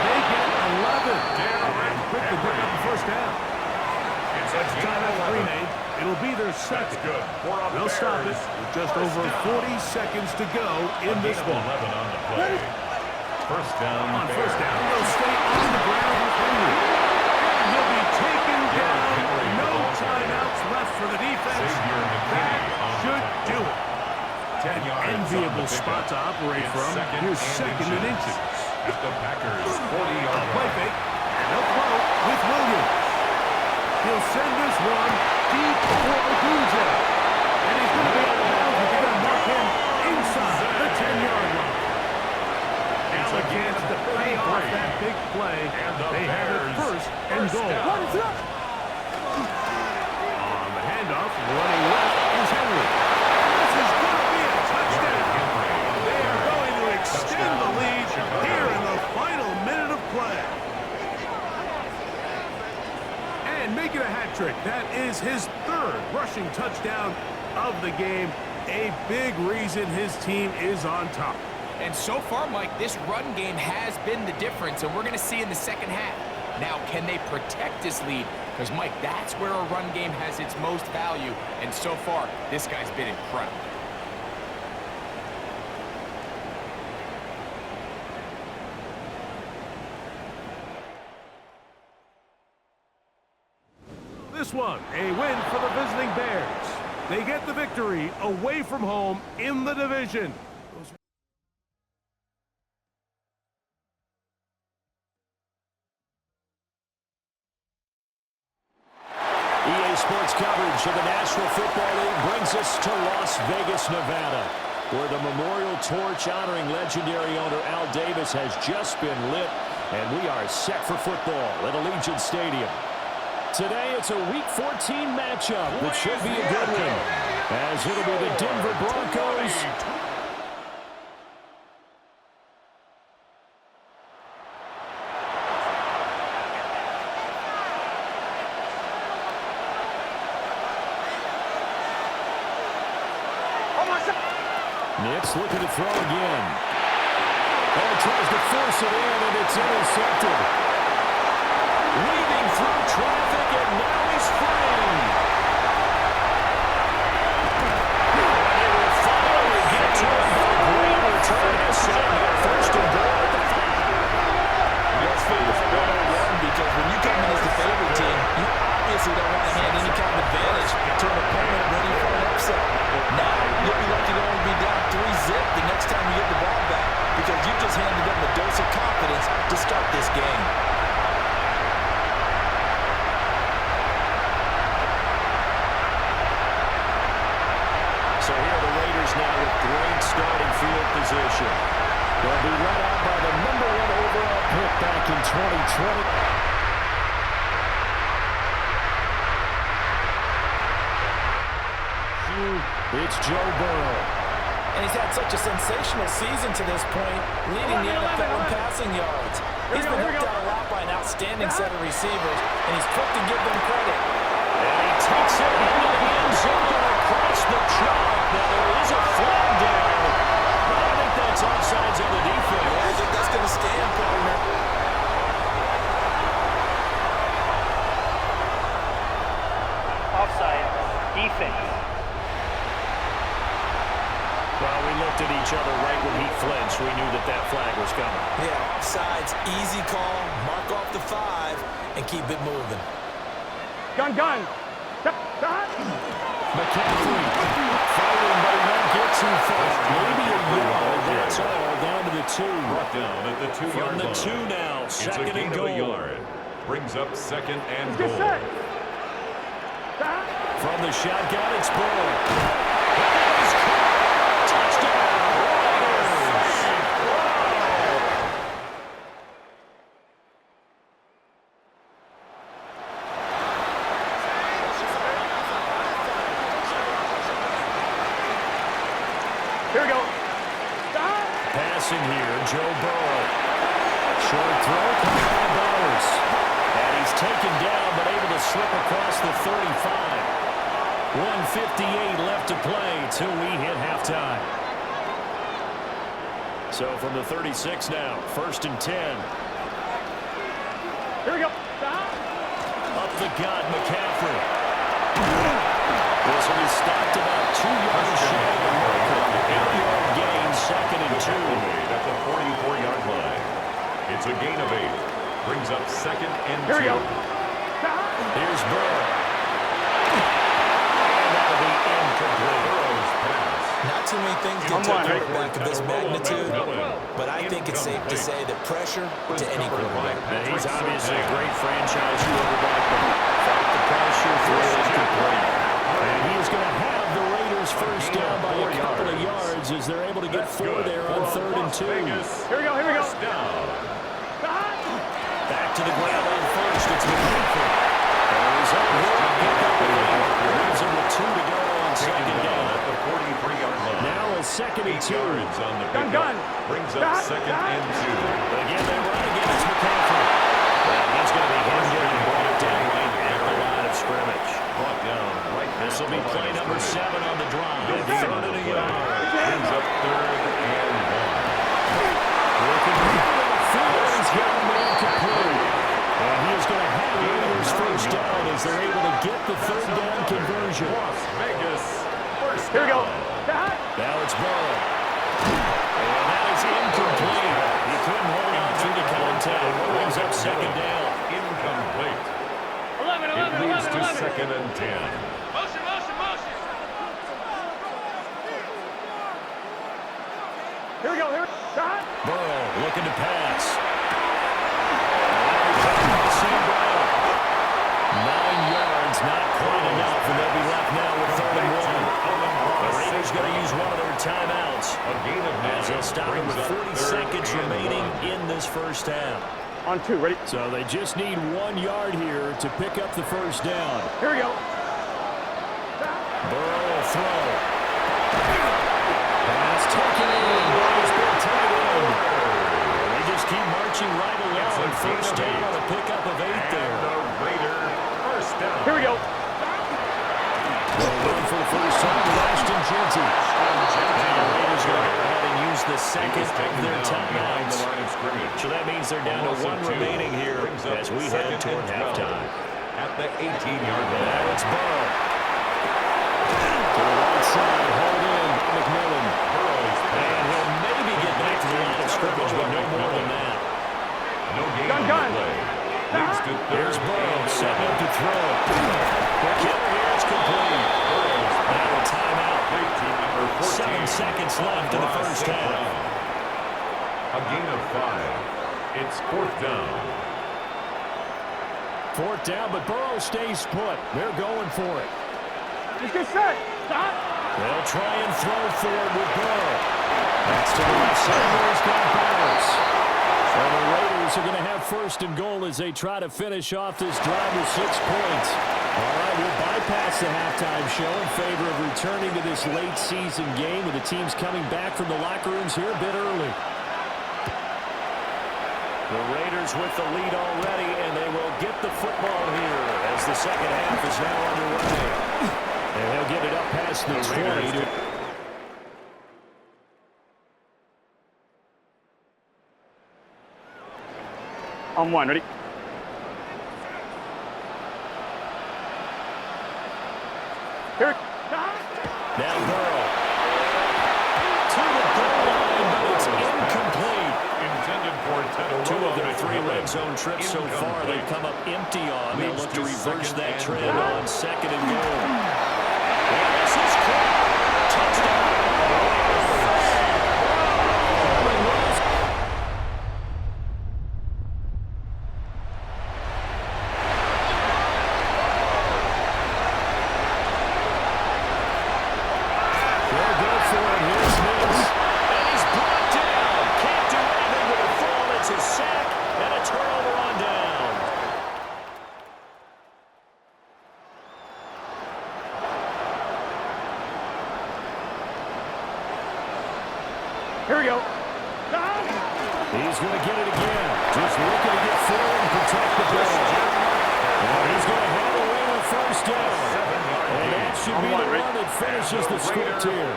They get 11 and quick to pick up the 1st down. It's a gain Timeout of 11. remade. It'll be their That's second. good. For the They'll stop it Bears. with just over 40 seconds to go in this Gain of one. 11 on the play. First down. On Bears. 1st down, they'll stay on the ground with Henry. And he'll be taken down. No timeouts left for the defense. Xavier McKinney That on the should tackle. do it. 10 yards on Enviable the spot pickup. to operate It's from. Here's 2nd and inches. At the Packers' 40-yard Play line. fake, and they'll throw with Williams. He'll send this one deep for Odunze. And he's going to be out of bounds, but they're going to mark him inside the 10-yard line. It's Now a a gain chance of to pay off 33. that big play. And the They have it Bears 1st and first goal. down. On the handoff, running left is Henry. This is going to be a touchdown. They are going to extend the lead here in the final minute of play. And making a hat trick. That is his 3rd rushing touchdown of the game. A big reason his team is on top. And so far, Mike, this run game has been the difference, and we're going to see in the second half. Now, can they protect this lead? Because, Mike, that's where a run game has its most value, and so far, this guy's been incredible. This one, a win for the visiting Bears. They get the victory away from home in the division. EA Sports coverage of the National Football League brings us to Las Vegas, Nevada, where the memorial torch honoring legendary owner Al Davis has just been lit, and we are set for football at Allegiant Stadium. Today, it's a Week 14 matchup that should be a good one, as it'll be the Denver Broncos Nix looking to throw again. Oh, tries to force it in, and it's intercepted. Weaving through traffic, and now he's free. And he will finally get to him. Great return to center. First and goal at the 5. Let's figure out 101 because when you come in as the favorite team, you obviously don't want to hand any kind of advantage to an opponent ready for an upset. Now, you'll be lucky to only be down 3-zip the next time you get the ball back because you just handed them a dose of confidence to start this game. So here are the Raiders now with great starting field position. They'll be let out by the #1 overall pick back in 2020. It's Joe Burrow. And he's had such a sensational season to this point, leading the NFL in passing yards. He's been helped out a lot by an outstanding set of receivers, and he's quick to give them credit. And he takes it into the end zone across the chalk. Now there is a flag down. I think that's offsides on the defense. I think that's going to stand, partner. Offside. Defense. Well, we looked at each other right when he flinched. We knew that that flag was coming. Yeah, offsides, easy call, mark off the 5, and keep it moving. Gun. McCaffrey fighting, but he won't get too far. Maybe a yard. That's all. Down to the 2. Brought down at the 2-yard From the line. 2 now. It's a Second gain and of goal. a yard. Brings up second and goal. From the shotgun, it's Burrow. Touchdown, Raiders. Here we go. Passing here, Joe Burrow. Short throw, coming by Bowers. And he's taken down, but able to slip across the 35. 1:58 left to play till we hit halftime. So from the 36 now, 1st and 10. Here we go. Up the gut, McCaffrey. This will be stopped about 2 yards shy of the marker. 8-yard gain, 2nd and 2. At the 44-yard line. It's a gain of 8. Brings up second and 2. Here we go. Here's Burrow. And that'll be incomplete. Burrow's pass. Not too many things can take a quarterback of this magnitude, but I think it's safe to say that pressure to any quarterback. He's obviously a great franchise quarterback, but fight the pressure, throw it incomplete. And he is going to have the Raiders first down by a couple of yards as they're able to get 4 there on 3rd and 2. Here we go. First down. Back to the ground on 1st. It's McCaffrey. He's up here. Leaves him with 2 to go on 2nd down. At the 43-yard line. Now a 2nd and 2. Yards on the pickup. Gun. Brings up second and 2. Again, they run again. It's McCaffrey. And he's going to be hit and brought down at the line of scrimmage. Brought down right. This will be play number 7 on the drive. Front of the yard. Brings up 3rd and 1. Looking for the field. He's got him incomplete. And he is going to have the Raiders first down as they're able to get the 3rd down conversion. Las Vegas. First Here we go. Now it's Burrow. And that is incomplete. He couldn't hold on through the contact. Brings up 2nd down. Incomplete. It leads to 2nd and 10. Motion. Here we go. Burrow looking to pass. Sam Brown. 9 yards, not quite enough, and they'll be left now with 3rd and 1. The Raiders going to use one of their timeouts. A gain of 9. As they'll stop it with 40 seconds remaining in this first half. On 2. Ready? So they just need 1 yard here to pick up the first down. Here we go. Burrow will throw. Pass taken in. He's been tight end. They just keep marching right along. First down on a pickup of 8 there. The Raider first down. Here we go. Well, run for the first time with Ashton Jeanty. Now the Raiders going to go ahead and use the second of their timeouts. So that means they're down to 1 remaining here as we head toward halftime. At the 18-yard line. Now it's Burrow. To the right side, hauled in by McMillan. And he'll maybe get back to the line of scrimmage, but no more than that. No gain on the play. Leads to 3rd Here's Burrow, and setting up to throw. Quick hit here, it's complete. Now a timeout. 7 seconds left in the first half. A gain of 5. It's 4th down. 4th down, but Burrow stays put. They're going for it. Just get set. Stop. They'll try and throw for it with Burrow. That's to the left side. He's got balance. So the Raiders are going to have first and goal as they try to finish off this drive with 6 points. All right, we'll bypass the halftime show in favor of returning to this late season game with the teams coming back from the locker rooms here a bit early. The Raiders with the lead already, and they will get the football here as the second half is now underway. And they'll get it up past the 20. On one, ready? Here. Now Burrow. To the goal line, but it's incomplete. Intended for Ted. 2 of their 3 red zone trips so far they've come up empty on. They'll look to reverse that trend on second and goal. And this is caught. Touchdown. Here we go. He's going to get it again. Just looking to get forward and protect the ball. And he's going to have away with first down. And that should be the run that finishes the script here.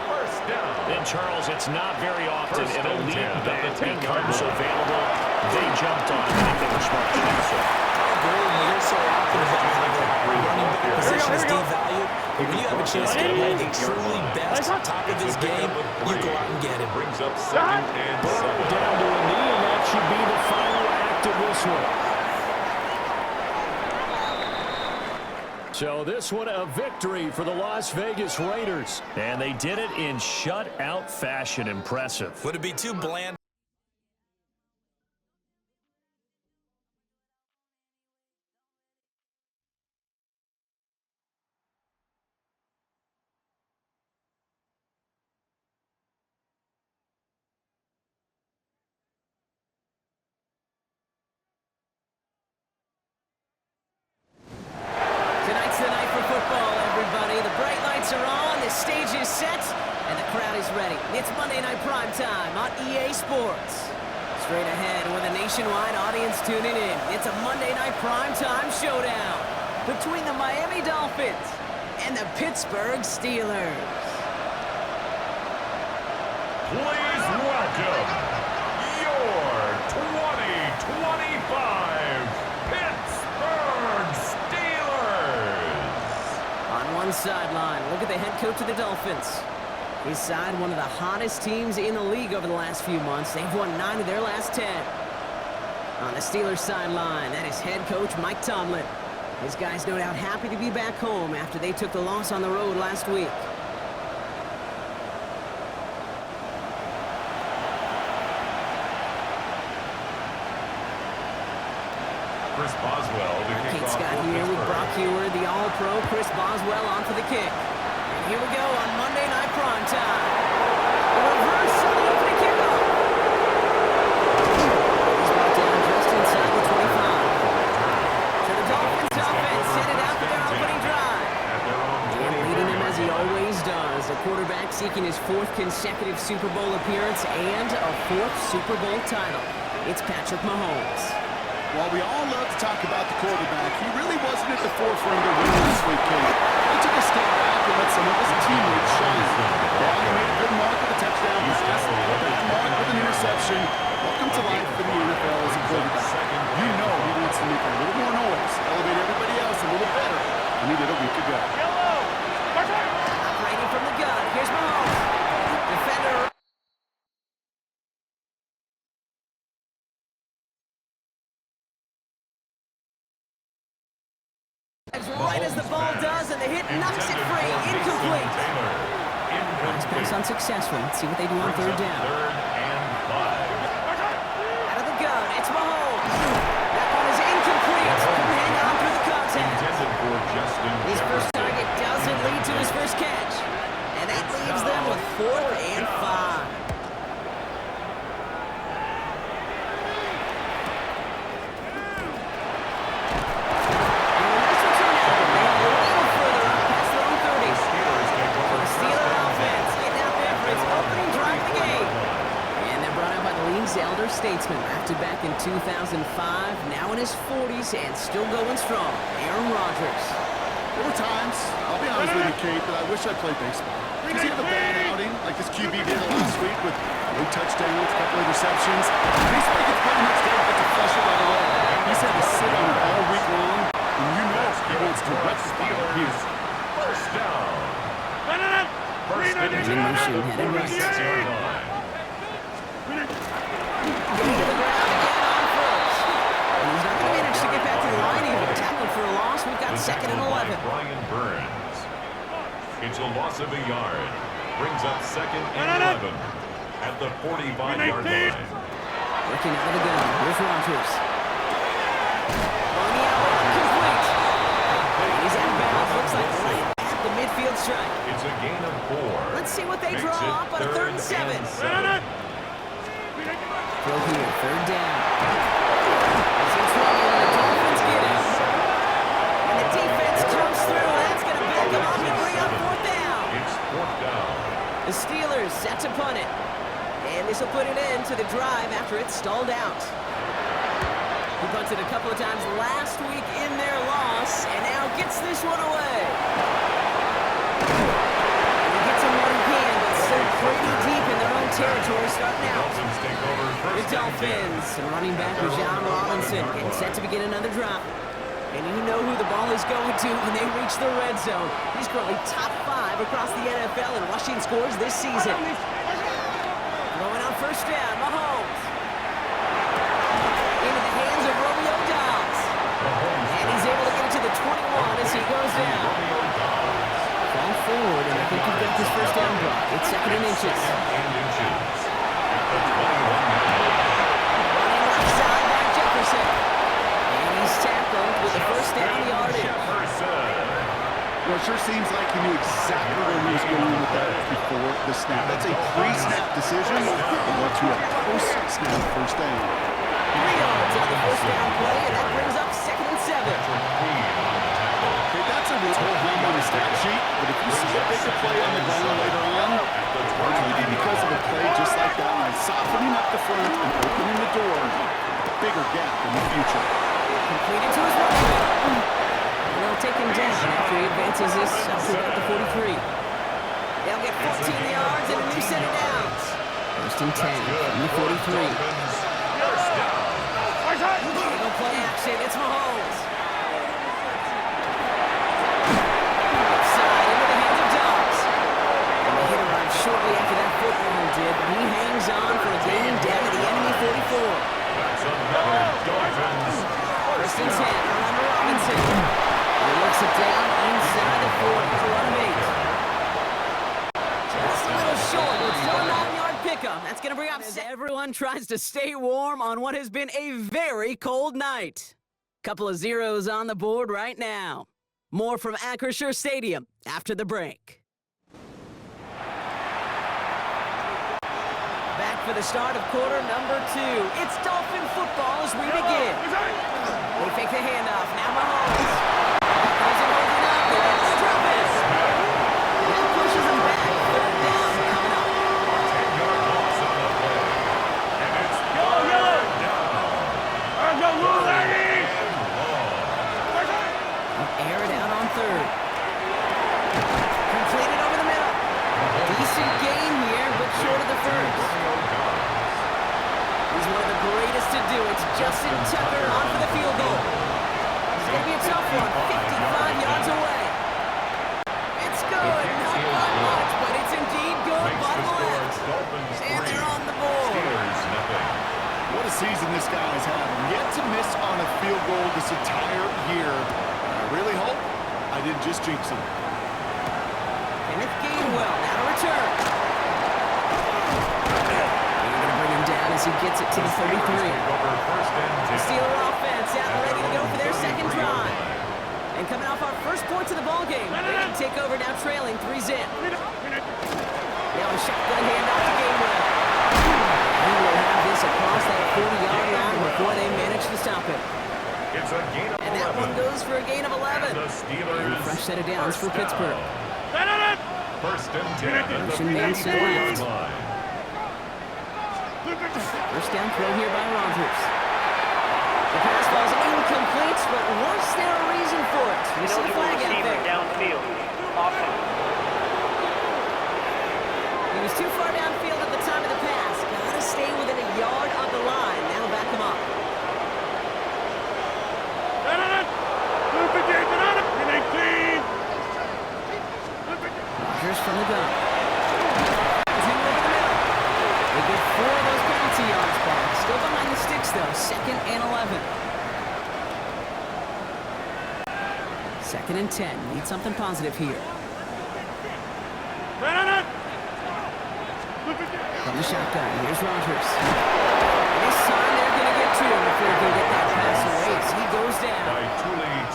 And Charles, it's not very often an elite back becomes available. They jumped on it. I think they were smart to do so. You're so often about the running back position is devalued. But when you have a chance to get one of the truly best on top of this game, you go out and get it. Brings up second and Burrow down to a knee, and that should be the final act of this one. So this one a victory for the Las Vegas Raiders. And they did it in shutout fashion. Impressive. Would it be too bland? Tonight's the night for football, everybody. The bright lights are on, the stage is set, and the crowd is ready. It's Monday Night Prime Time on EA Sports. Straight ahead with a nationwide audience tuning in, it's a Monday Night Prime Time showdown between the Miami Dolphins and the Pittsburgh Steelers. Please welcome your 2025 Pittsburgh Steelers. On one sideline, look at the head coach of the Dolphins. His side, one of the hottest teams in the league over the last few months. They've won 9 of their last 10. On the Steelers sideline, that is head coach Mike Tomlin. His guys no doubt happy to be back home after they took the loss on the road last week. Chris Boswell to kick Kate off Scott for here with Pittsburgh. Brock Hewer, the All-Pro Chris Boswell on for the kick. And here we go on Monday Night Prime Time. A reverse on the opening kickoff. He's brought down just inside the 25. So the Dolphins offense set it out for their opening drive. And leading them as he always does. The quarterback seeking his 4th consecutive Super Bowl appearance and a 4th Super Bowl title. It's Patrick Mahomes. While we all love to talk about the quarterback, he really wasn't at the forefront of the win this week, Kate. He took a step back and let some of his teammates shine. While he made a good mark with a touchdown pass, a bad mark with an interception, welcome to life for the NFL as a quarterback. You know he wants to make a little more noise, elevate everybody else a little better than he did a week ago. Operating from the gun, here's Mahomes. Defender. Right as the ball does, and the hit knocks it free. Incomplete. Pass pass unsuccessful. Let's see what they do on 3rd down. Third and 5. Out of the gun, it's Mahomes. That one is incomplete. Couldn't hang on through the contact. Intended for Justin His first Jefferson. target doesn't lead to his first catch. And that 2005, now in his 40s and still going strong. Aaron Rodgers. There were times, I'll be honest with you, Kate, that I wish I played baseball. Does he have a bad outing like this QB did last week with no touchdowns, a couple interceptions? He's making pretty much difficult to flush it right away. He's had to sit on it all week long, and you know he wants to rectify it here. First down. First and In 10 at motion, the headed right. 46-yard line. Going to the ground again on first. And he's not going to manage to get back to the line even. Tackled for a loss. We've got second and 11. Brian Burns. It's a loss of a yard. Brings up second and 11 at the 45-yard line. Working out of the gun. Here's Rodgers. On the outlet, complete. And he's out of bounds. Looks like right at the midfield strike. It's a gain of 4. Let's see what they Makes draw it up on a 3rd and 7. Throw here, 3rd down. He's in trouble, and the Dolphins get him. And the defense comes through, and that's going to back him up and bring up 4th down. It's 4th down. The Steelers set to punt it. And this will put an end to the drive after it stalled out. He punted a couple of times last week in their loss, and now gets this one away. And he gets him what he can, but still pretty deep in their own territory starting out. Dolphins take over The first and 10. Dolphins, and running back Rajon Robinson, getting set to begin another drive. And you know who the ball is going to when they reach the red zone. He's currently top 5 across the NFL in rushing scores this season. Throwing on 1st down, Mahomes. Into the hands of Romeo Doubs. And he's able to get it to the 21 as he goes down. Fall forward, and I think you've got this 1st down block. It's 2nd and inches. Running left side by Jefferson. And he's tackled with the 1st down yardage. Well, it sure seems like he knew exactly where he was going with that before the snap. That's a pre-snap decision. It led to a post-snap 1st down. 3 yards on the 1st down play, and that brings up 2nd and 7. Okay, that's a real home on the stat sheet, but if you see a bigger play on the ground later on, largely be because of a play just like that one, softening up the front and opening the door, a bigger gap in the future. Completed to his running back. And they'll take him down after he advances this up to about the 43. They'll get 14 yards and a new set of downs. 1st and 10 from the 43. Little play action. It's Mahomes. Outside into the hands of Dobbs. And the hit arrived shortly after that football did. He hangs on for a gain down to the enemy 44. That's another Dolphins. 1st and 10 around Robinson. He looks it down inside the 4 for a run of 8. Just a little short, but still a 9-yard pickup. That's going to bring up as everyone tries to stay warm on what has been a very cold night. Couple of zeros on the board right now. More from Acrisure Stadium after the break. Back for the start of quarter number 2. It's Dolphin football as we begin. They fake the handoff. Now Mahomes. Has him holding up. There's Travis. That pushes him back. 3rd down coming up. 10-yard loss on the play. And it's Air it out on 3rd. Completed over the middle. Decent gain here, but short of the 1st. He's one of the greatest to do. It's Justin Tucker on for the field goal. It's going to be a tough one. 55 yards away. It's good. Not by much, but it's indeed good. Bottom left. And they're on the board. What a season this guy is having. Yet to miss on a field goal this entire year. I really hope I didn't just jinx him. Kenneth Gainwell now to return. They're going to bring him down as he gets it to the 33. The Steeler offense out and ready to go for their 2nd drive. And coming off our first points of the ballgame, they can take over now trailing 3-zip. Now a shotgun handoff to Gainwell. He will have this across that 40-yard line before they manage to stop it. It's a gain of 11. And that one goes for a gain of 11. The Steelers. And a fresh set of downs for Pittsburgh. 1st and 10 at the Motion man set 50-yard left. line. 1st down throw here by Rodgers. The pass ball's incomplete, but was there a reason for it? We see the flag out there. Downfield. Awesome. He was too far downfield at the time of the pass. Gotta stay within a yard of the line. Now back him up. Rodgers from the gun. He's hit over the middle. They get 4 of those penalty yards back. Still behind the sticks, though. 2nd and 11. 2nd and 10. Need something positive here. From the shotgun, here's Rodgers. This time they're going to get to him before he can get that pass away. So he goes down. By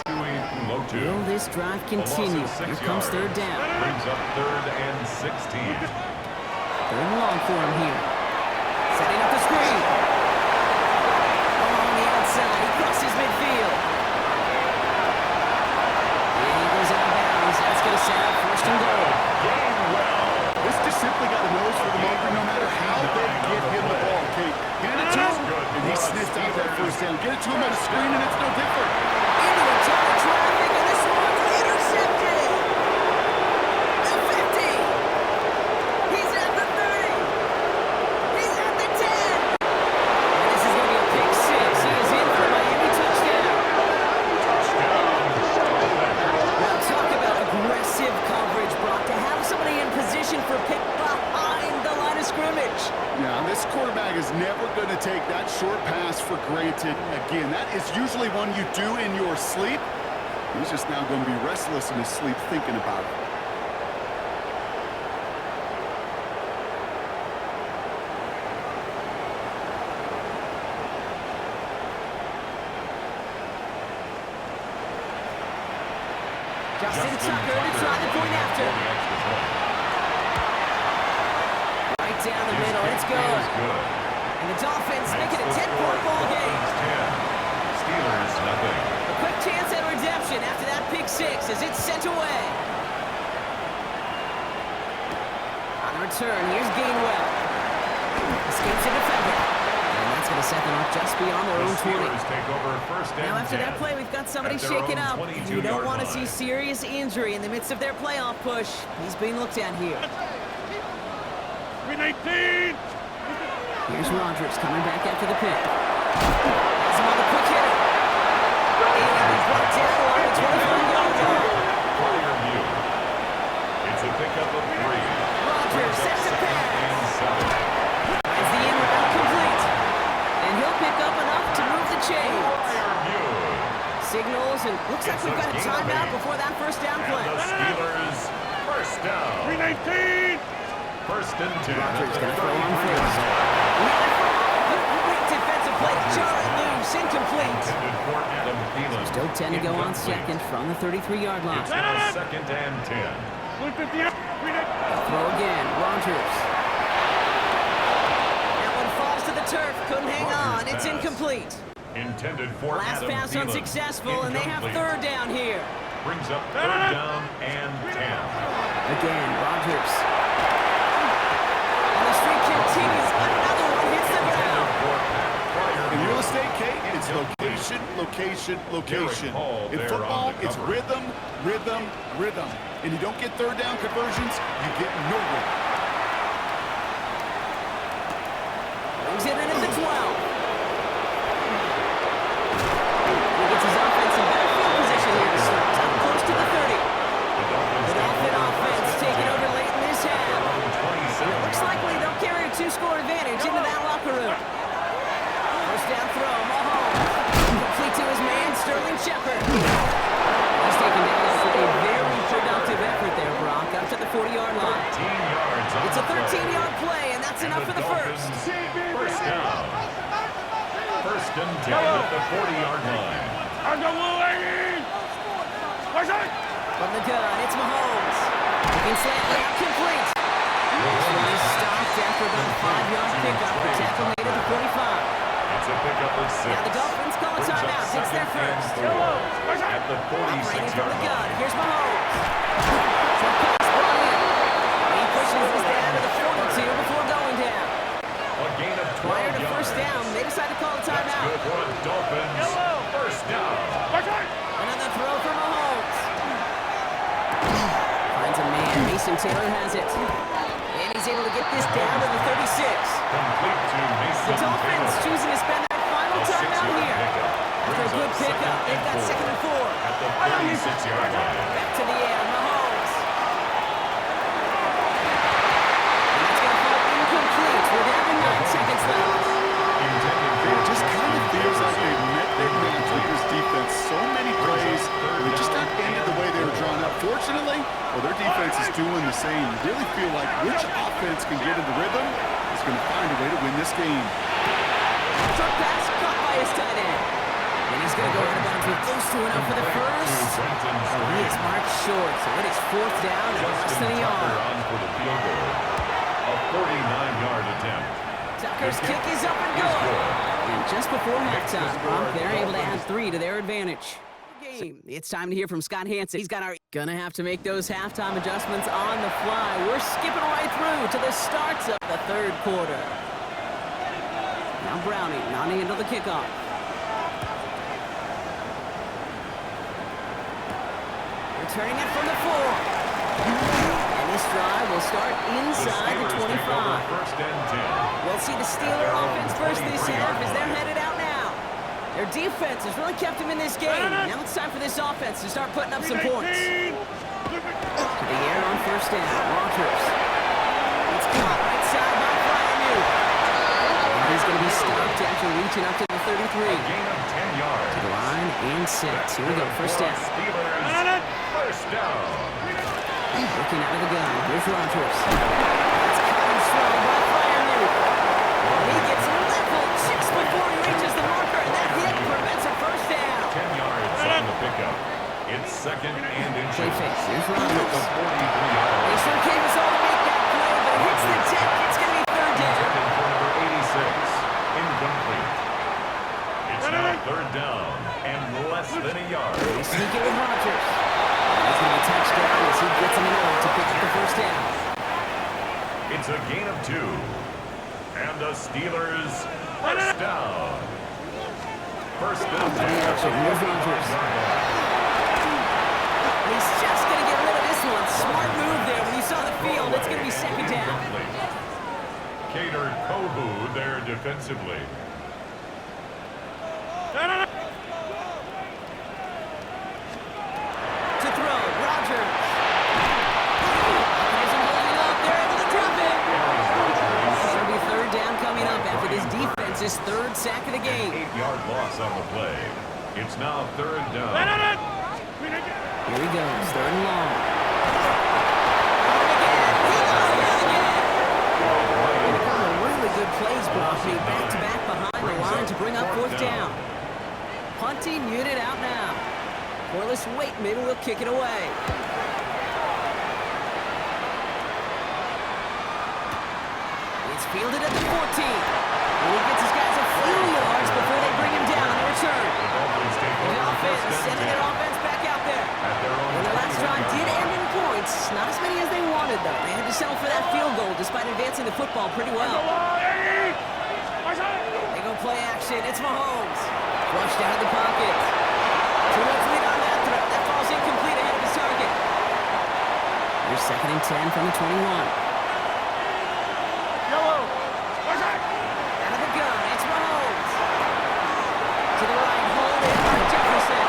Tuipulotu. Will this drive continue? Here comes 3rd down. Brings up 3rd and 16. 3rd and long for him here. Setting up the screen. Along the outside, he crosses midfield. And he goes out of bounds. That's going to set up 1st and goal. This just simply got a nose for the Monger no matter how they get him the ball, Kate. Get it to him, and he sniffed out that 1st down. Get it to him on a screen, and it's no different. Into a ton of traffic, and this one's intercepted. The 50. He's at the 30. He's at the 10. And this is going to be a pick 6. He is in for a Miami touchdown. Now talk about aggressive coverage, Brock. To have somebody in position for pick behind the line of scrimmage. Yeah, this quarterback is never going to take that short pass for granted again. That is usually one you do in your sleep. He's just now going to be restless in his sleep thinking about it. Justin Tucker to try the point after. Right down the middle, it's good. And the Dolphins make it a 10-point ball game. Steelers, nothing. A quick chance at redemption after that pick 6 as it's sent away. On the return, here's Gainwell. Escapes the defender. And that's going to set them up just beyond their own 20. Take over 1st and Now after 10. that play, we've got somebody shaken up. And you don't want to see serious injury in the midst of their playoff push. He's being looked at here. 319. Here's Rodgers coming back after the pick. Has him on the quick hitter. And he's brought down along the 25-yard line. Fire view. It's a pickup of 3. Rodgers sets a pass. And 7. As the in route complete. And he'll pick up enough to move the chains. Fire view. Signals, and looks like we've got a timeout before that 1st down play. And the Steelers, 1st down. 319. 1st and 10. Rodgers going to throw on 1st. Great defensive play to jar it loose. Incomplete. Still 10 to go on 2nd from the 33-yard line. It's now 2nd and 10. Throw again. Rodgers. That one falls to the turf. Couldn't hang on. It's incomplete. Intended for Last Adam pass Thielen. unsuccessful, and they have Incomplete. 3rd down here. Brings up 3rd down and 10. Again, Rodgers. And the streak continues. Another one hits the ground. In real estate, Kate, it's location, location, location. In football, it's rhythm, rhythm, rhythm. And you don't get 3rd down conversions, you get nowhere. Brings it in at the 12. He gets his offense in better field position here to start. Up close to the 30. The Dolphin offense taking over late in this half. It looks likely they'll carry a 2-score advantage into that locker room. 1st down throw, Mahomes. Complete to his man, Sterling Shepard. He's taken down after a very productive effort there, Brock, up to the 40-yard line. It's a 13-yard play, and that's enough for the 1st. 1st down. 1st and 10 at the 40-yard line. From the gun, it's Mahomes. Looking slightly out, complete. This one is stopped after about a 5-yard pickup. The tackle made at the 45. It's a pickup of 6. Now the Dolphins call a timeout. It's their 1st. At the Operating from 46-yard the gun, line. here's Mahomes. Short pass, ball in. He pushes this down to the 42 before going down. A gain of 12 Prior to yards. 1st down, they decide to call a That's timeout. good for a Dolphins Jonathan Taylor has it. And he's able to get this down to the 36. Complete to Mason The Dolphins Taylor. choosing to spend their final A timeout 6-yard here. pickup. After a Brings good up pickup, they've got 2nd and 4. At the 36-yard line. Back to the air, Mahomes. And that's going to fall incomplete. We're down to 9 seconds left. It just kind of feels like they met their match with this defense. So many plays, and they just not ended the way they were drawn up. Fortunately, well, their defense is doing the same. You really feel like which offense can get in the rhythm is going to find a way to win this game. Short pass caught by his tight end. And he's going to go out of bounds with close to enough for the first. He is marked short, so it is 4th down and less than a yard. On for the field goal. A 49-yard attempt. Tucker's kick is up and good. And just before halftime, Brock, they're able to add 3 to their advantage. It's time to hear from Scott Hansen. He's got our... Gonna have to make those halftime adjustments on the fly. We're skipping right through to the starts of the 3rd quarter. Now Browning on the end of the kickoff. Returning it from the 4. And this drive will start inside the 25. First and 10. We'll see the Steeler offense first this half as they're headed out now. Their defense has really kept them in this game. Now it's time for this offense to start putting up some points. To the air on 1st down. Rogers. It's caught right side by Freiermuth. And he's going to be stopped after reaching up to the 33. Gain of 10 yards. To the line and 6. Here we go. 1st down. Steelers. First down. Looking out of the gun. Here's Rogers. That's caught and strong by Freiermuth. He gets leveled just before he reaches the marker, and that hit prevents a 1st down. 10 yards on the pickup. It's 2nd and inches. Play fake. Here's The Rogers. 43-yard They sure gave us all to make that play, but it hits the deck. It's going to be 3rd down. intended for number 86. Incomplete. It's now 3rd down and less than a yard. They sneak it with Rogers. He's going to be touchdown as he gets him in to pick up the 1st down. It's a gain of 2. And the Steelers first down. First down. Here's Rogers. He's just going to get rid of this one. Smart move there when you saw the field. It's going to be 2nd down. Cater Kohu there defensively. To throw, Rogers. Isn't holding up. They're able to drop it. It's going to be 3rd down coming up after this defense's 3rd sack of the game. 8-yard loss on the play. It's now 3rd down. Here he goes, 3rd and long. And a couple of really good plays, Brock, made back-to-back behind the line to bring up 4th down. Punting unit out now. Corliss Waitman will kick it away. It's fielded at the 14. And he gets his guys a few yards before they bring him down on the return. The offense sending their offense back out there. And the last drive did end in points. Not as many as they wanted, though. They had to settle for that field goal despite advancing the football pretty well. They go play action. It's Mahomes. Flushed out of the pocket. Too much lead on that throw. That ball's incomplete ahead of his target. Here's 2nd and 10 from the 21. Out of the gun. It's Mahomes. To the right. Hold it by Jefferson.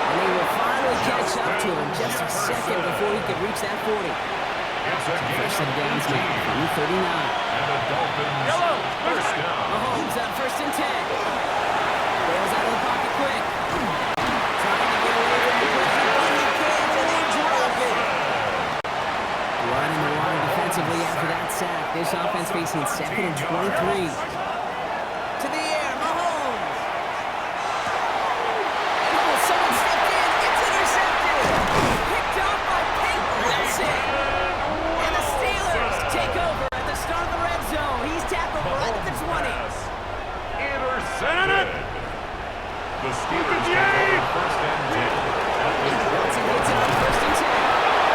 And they will finally catch up to him just a second before he could reach that 40. First and downs now from the 39. And the Dolphins first down. Mahomes on 1st and 10. Bails out of the pocket quick. Trying to get away from the pressure, but he can't, and they drop it. Blood in the water defensively after that sack. This offense facing 2nd and 23. To the air, Mahomes. Oh, someone stepped in. It's intercepted. Picked up by Peyton Wilson. And the Steelers take over at the start of the red zone. He's tackled right at the 20. Intercepted. The Steelers take over 1st and 10. Wilson gets it on 1st and 10.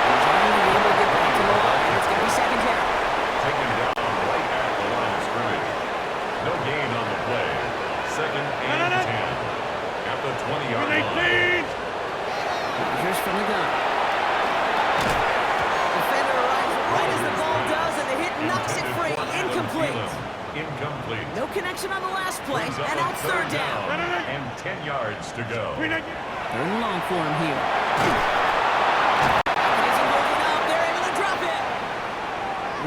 He's only able to get back to the line. It's going to be 2nd down. Taken down right at the line of scrimmage. play, Brings up and a now it's third down. And 10 yards to go. Third and long for him here. It isn't working out. They're able to drop it.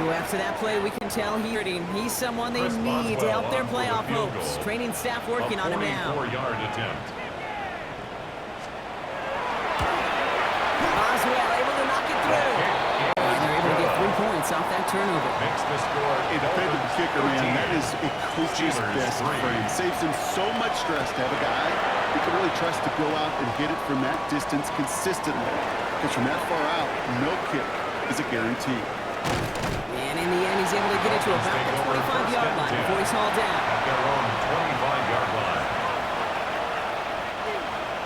Ooh, after that play, we can tell he's someone they Chris need to help their Boswell on playoff for the field hopes. goal. Training staff working on him now. 44-yard attempt. Boswell able to knock it through. And they're able to get 3 points off that turnover. Makes the score. A defensive kicker, man, that is a coach's Steelers best 3. friend. Saves him so much stress to have a guy he can really trust to go out and get it from that distance consistently. Because from that far out, no kick is a guarantee. And in the end, he's able to get it to about the 25-yard line before he's hauled down. At their own 25-yard line.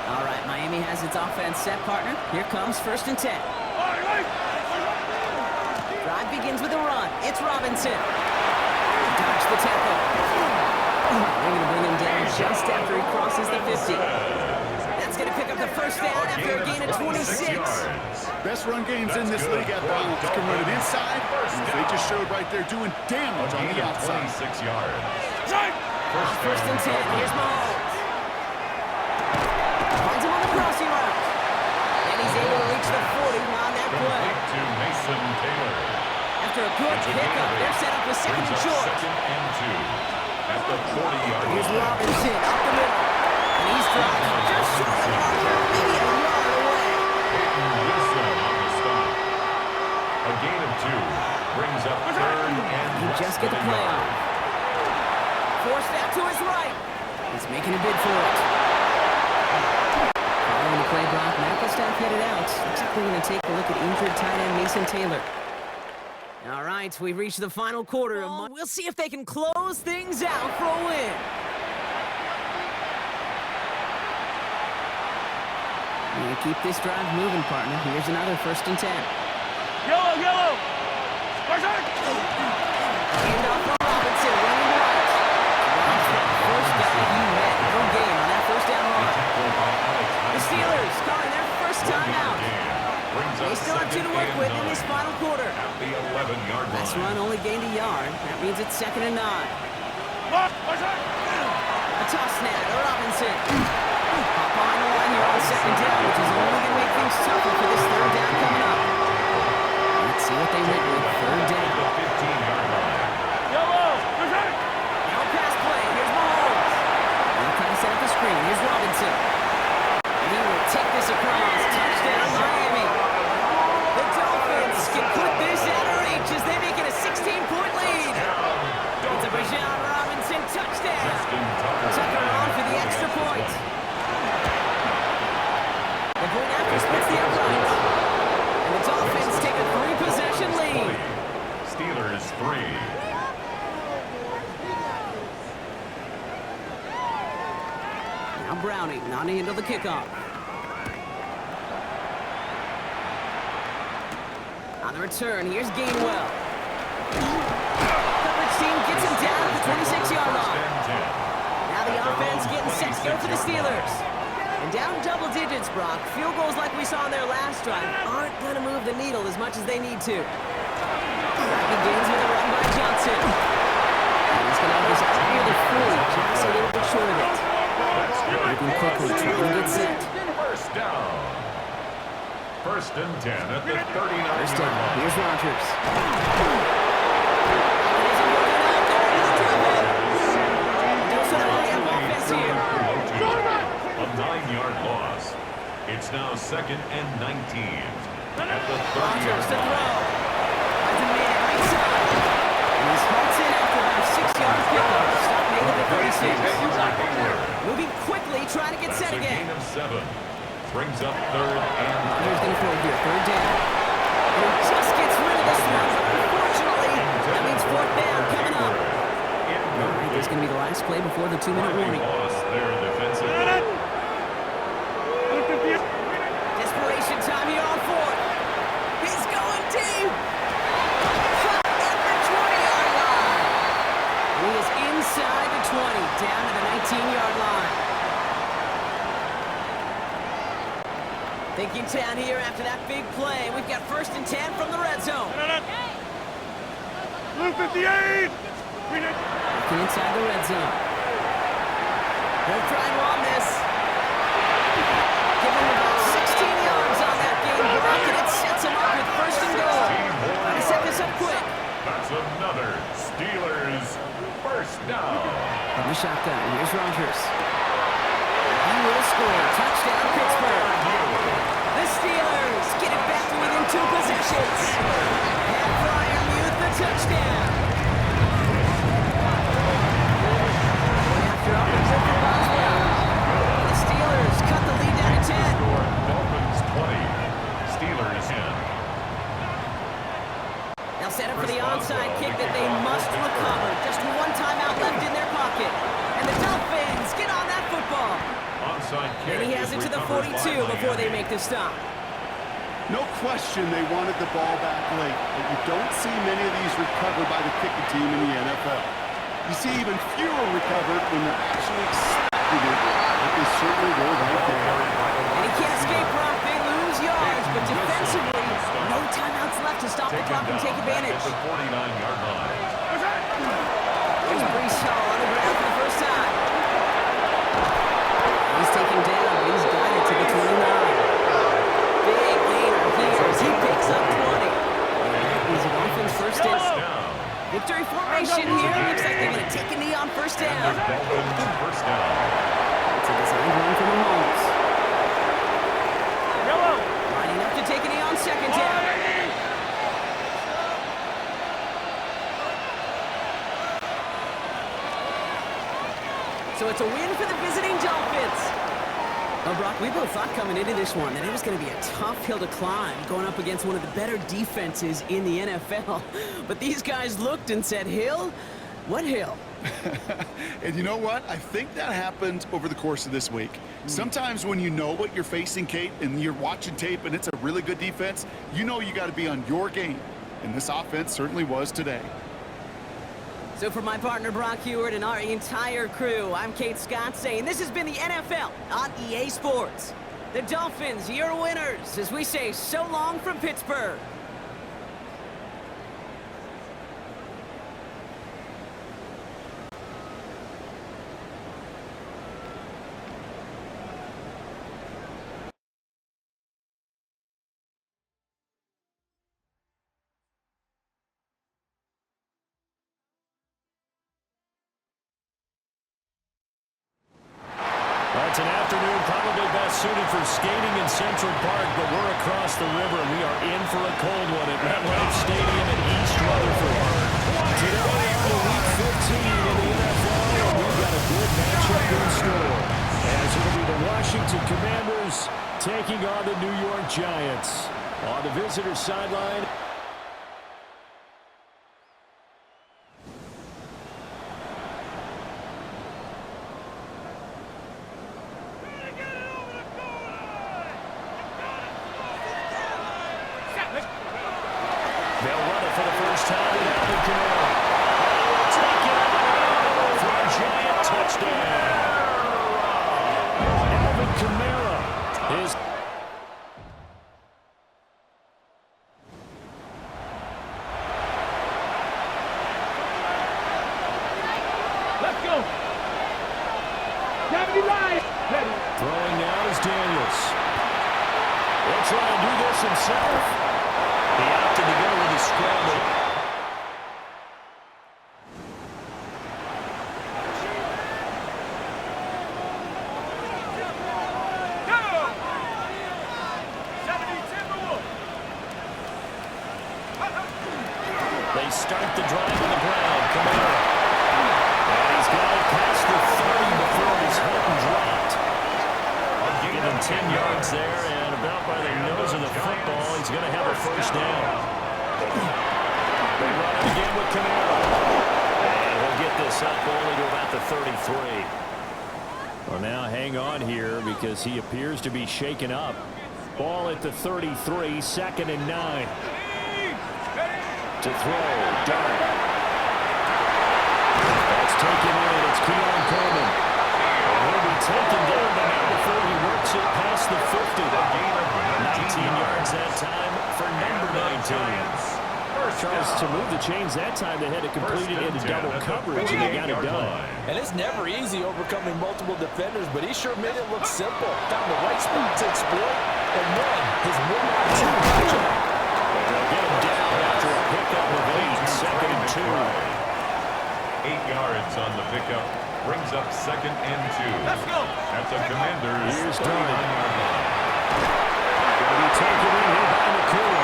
All right, Miami has its offense set, partner. Here comes 1st and 10. Drive begins with a run. It's Robinson. Dodge the tackle. They're going to bring him down just after he crosses the 50. That's going to pick up the first down after a gain of 26. Best run games in this league at balance. Can run it inside, and they just showed right there doing damage on the outside. 26 yards. First and 10. Here's Mahomes. Finds him on the crossing route. And he's able to reach the 40 on that play. To Mason Taylor. After a good pickup, they're set up with second and short. Second and 2. At the 40-yard Here's line. Robinson up the middle. And he's dropped just short of the marker, maybe a yard away. Wilson on the stop. A gain of 2 brings up third and You just get the play off. Forced out to his right. He's making a bid for it. Following the play block, medical staff headed out. Looks like we're going to take a look at injured tight end Mason Taylor. All right, we've reached the final quarter. We'll see if they can close things out for a win. We're going to keep this drive moving, partner. Here's another 1st and 10. Yellow! Handoff for Robinson, running right. First guy he met. No gain on that first down run. The Steelers calling their first time out. They still have 2 to work with in this final quarter. At the 11-yard line. Last run only gained a yard. That means it's 2nd and 9. A toss snap to Robinson. Hop on the line here on 2nd down, which is only going to make things tougher for this 3rd down coming up. Let's see what they went with. 3rd down. The 15-yard line. Now pass play. Here's Mahomes. Now kind of set up the screen. Here's Robinson. And he will take this across. Touchdown, Miami. The Dolphins can put this out of reach as they make it a 16-point lead. It's a Bijan Robinson touchdown. Tucker on for the extra point. The point after splits the uprights. And the Dolphins take a 3-possession lead. Steelers 3. Now Browning on to handle the kickoff. On the return, here's Gainwell. Coverage team gets him down at the 26-yard line. Now the offense getting set to go for the Steelers. And down double digits, Brock. Field goals like we saw on their last drive aren't going to move the needle as much as they need to. He gains with a run by Johnson. And he's going to have this up near the 40, just a little bit short of it. Moving quickly, trying to get set. First down. 1st and 10 at the 39-yard First down. line. Here's Rodgers. A 9-yard loss. It's now 2nd and 19 at the 30-yard Rodgers to line. throw. Finds a man right side. And he's halts in after about a 6-yard pickup. Stop made at the 36. Moving quickly, trying to get set That's a again. gain of 7. Brings up 3rd and Rodgers going to throw here. 3rd down. And he just gets rid of this one. Unfortunately, that means 4th down coming up. All right, this is going to be the last play before the 2-minute warning. lost their defensive. Desperation time here on 4th. He's going deep. Shot at the 20-yard line. He is inside the 20, down to the 19-yard line. Thinking town here after that big play. We've got 1st and 10 from the red zone. Blue 58! Looking inside the red zone. They'll try and run this. Give him about 16 yards on that game block, and it sets him up with first and goal. Try to set this up quick. That's another Steelers first down. From the shotgun, here's Rodgers. He will score. Touchdown, Pittsburgh. The Steelers get it back to within 2 possessions. And Freiermuth the touchdown. After all, it's up for Boswell. The Steelers cut the lead down to 10. Dolphins 20, Steelers 10. Now set up for the onside kick that they must recover. Just one timeout left in their pocket. And the Dolphins get on that football. Onside kick. And he has it to the 42 before they make the stop. No question they wanted the ball back late, but you don't see many of these recovered by the kicking team in the NFL. You see even fewer recovered when they're actually expected it, but they certainly were right there. And he can't escape, Brock. They lose yards, but defensively, no timeouts left to stop the clock and take advantage. At the 49-yard line. Here's Breece Hall on the ground for the first time. He's taken down, but he's got it to the 29. Big gainer here as he picks up 20. He's an offense first down. Victory formation here. Looks like they're going to take a knee on first down. Dolphins first down. It's a designed run for Mahomes. Lining up to take a knee on second down. So it's a win for the visiting Dolphins. Well, Brock, we both thought coming into this one that it was going to be a tough hill to climb going up against one of the better defenses in the NFL. But these guys looked and said, Hill? What hill? And you know what? I think that happened over the course of this week. Sometimes when you know what you're facing, Kate, and you're watching tape and it's a really good defense, you know you got to be on your game. And this offense certainly was today. So for my partner, Brock Huard, and our entire crew, I'm Kate Scott saying this has been the NFL on EA Sports. The Dolphins, your winners, as we say so long from Pittsburgh. It's an afternoon probably best suited for skating in Central Park, but we're across the river. We are in for a cold one at MetLife Stadium in East Rutherford. Today on Week 15 in the NFL, we've got a good matchup in store, as it'll be the Washington Commanders taking on the New York Giants. On the visitor sideline, they'll run it for the first time with Alvin Kamara. Take it out for a giant touchdown. Alvin Kamara is... Let's go. Deputy Ryan. Throwing now is Daniels. He'll try and do this himself. He opted to go with a scramble. They start the drive on the ground. Kamara. And he's got it past the 30 before he's hit and dropped. Give him 10 yards there, and about by the nose of the football, he's going to have a first down. They run it again with Kamara. And he'll get this up only to about the 33. Well, now hang on here because he appears to be shaken up. Ball at the 33, 2nd and 9. To throw, Dart. That's taken in, it's Keon Coleman. And he'll be taken down now before he works it past the 50. 19 yards that time for number 19. Charles, to move the chains that time, they had to complete it into double coverage, and they got it done. And it's never easy overcoming multiple defenders, but he sure made it look simple. Found the right spot to exploit and won his 1-on-2 matchup. They'll get him down after a pickup of 8, second and 2. 8 yards on the pickup. Brings up second and 2. Let's go. At the Commanders' 39-yard line. Going to be taken in here by McCool.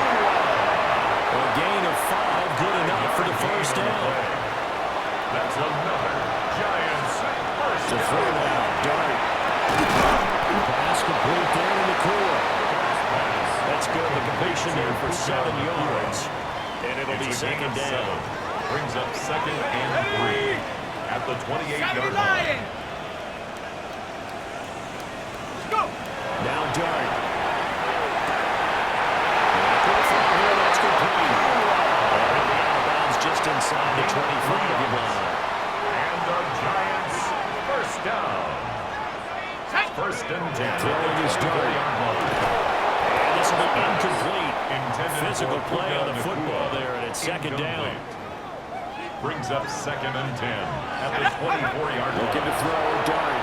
A gain of 5, good enough for the first down. That's another Giants first To throw down, Dart. Pass complete there in the core. That's good. The completion there for 7 yards. And it'll be second down. Brings up second and 3 at the 28-yard line. Let's go. Now Dart. That's complete. Already out of bounds just inside the 25-yard line. And the Giants first down. First and 10. Throwing his Dart. And this will be incomplete. Physical play on the football there, and it's second down. Brings up second and 10 at the 24-yard line. Looking to throw, Dart.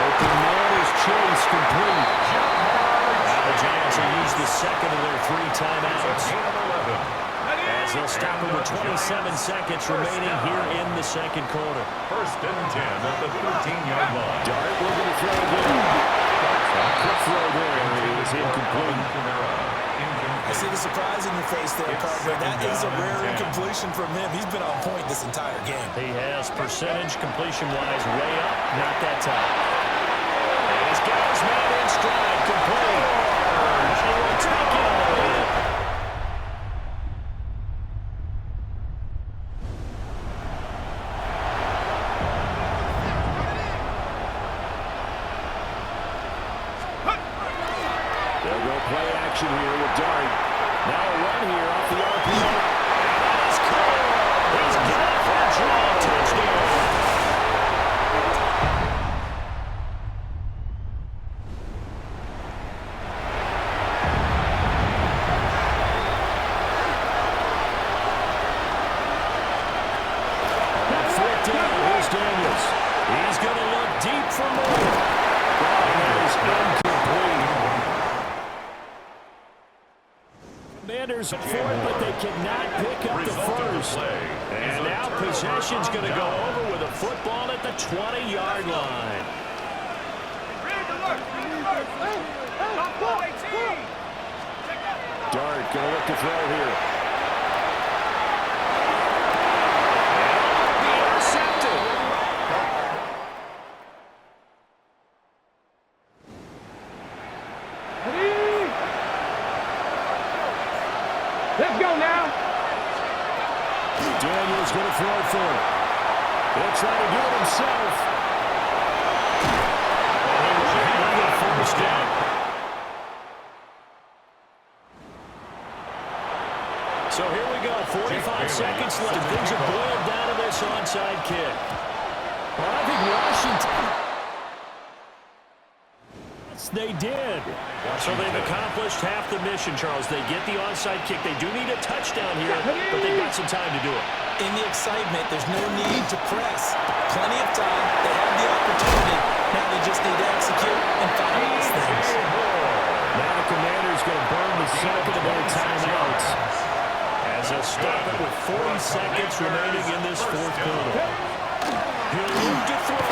Open man is Chase, complete. Now the Giants will use the second of their 3 timeouts. As they'll stop him with 27 seconds remaining here in the second quarter. First and 10 at the 13-yard line. Dart looking to throw again. Quick throw there, and it was incomplete. I see the surprise in your face there, Carter. That is a rare incompletion from him. He's been on point this entire game. He has percentage completion-wise way up, not that time. And he's got his man in stride, complete. And he will take it away. They'll go play action here with Dart. Now a run here off the RPO. And it's caught. He's got it for a draw touchdown. On 4th down, here's Daniels. He's going to look deep for more. That is incomplete. Commanders up for it, but they cannot pick up the first. And now possession's going to go over with a football at the 20-yard line. Dart going to look to throw here. And intercepted. Let's go now. Daniels going to throw for it. He'll try to do it himself. And he will have the first down. So here we go, 45 seconds left. Things are boiled down to this onside kick. Well, I think Washington... They did. So they've accomplished half the mission, Charles. They get the onside kick. They do need a touchdown here, but they've got some time to do it. In the excitement, there's no need to press. Plenty of time. They have the opportunity. Now they just need to execute and finalize things. Now the Commanders going to burn the second of their timeouts as they'll stop it with 40 seconds remaining in this fourth quarter. He'll move to throw.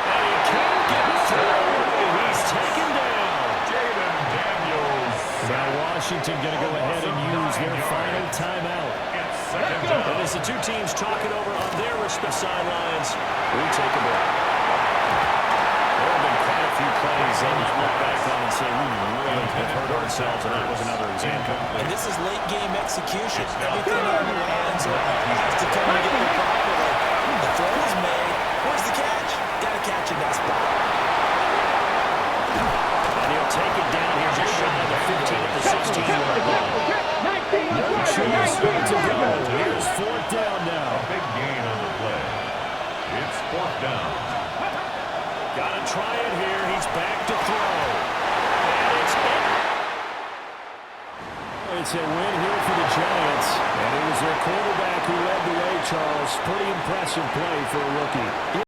And he can't get through. He's taken down. Jaden Daniels. Now Washington going to go ahead and use their final timeout. And as the two teams talk it over on their respective sidelines, we take a break. There have been quite a few plays that we look back on and say we really have hurt ourselves, and that was another example. And this is late game execution. Everything on the lines has to come together properly. The throw is made. Where's the catch? Got to catch in that spot. And he'll take it down here just shy of the 15 at the 16-yard line. No choice but to go. Here's 4th down now. Big gain on the play. It's 4th down. Got to try it here. He's back to throw. And it's in. It's a win here for the Giants. And it was their quarterback who led the way, Charles. Pretty impressive play for a rookie.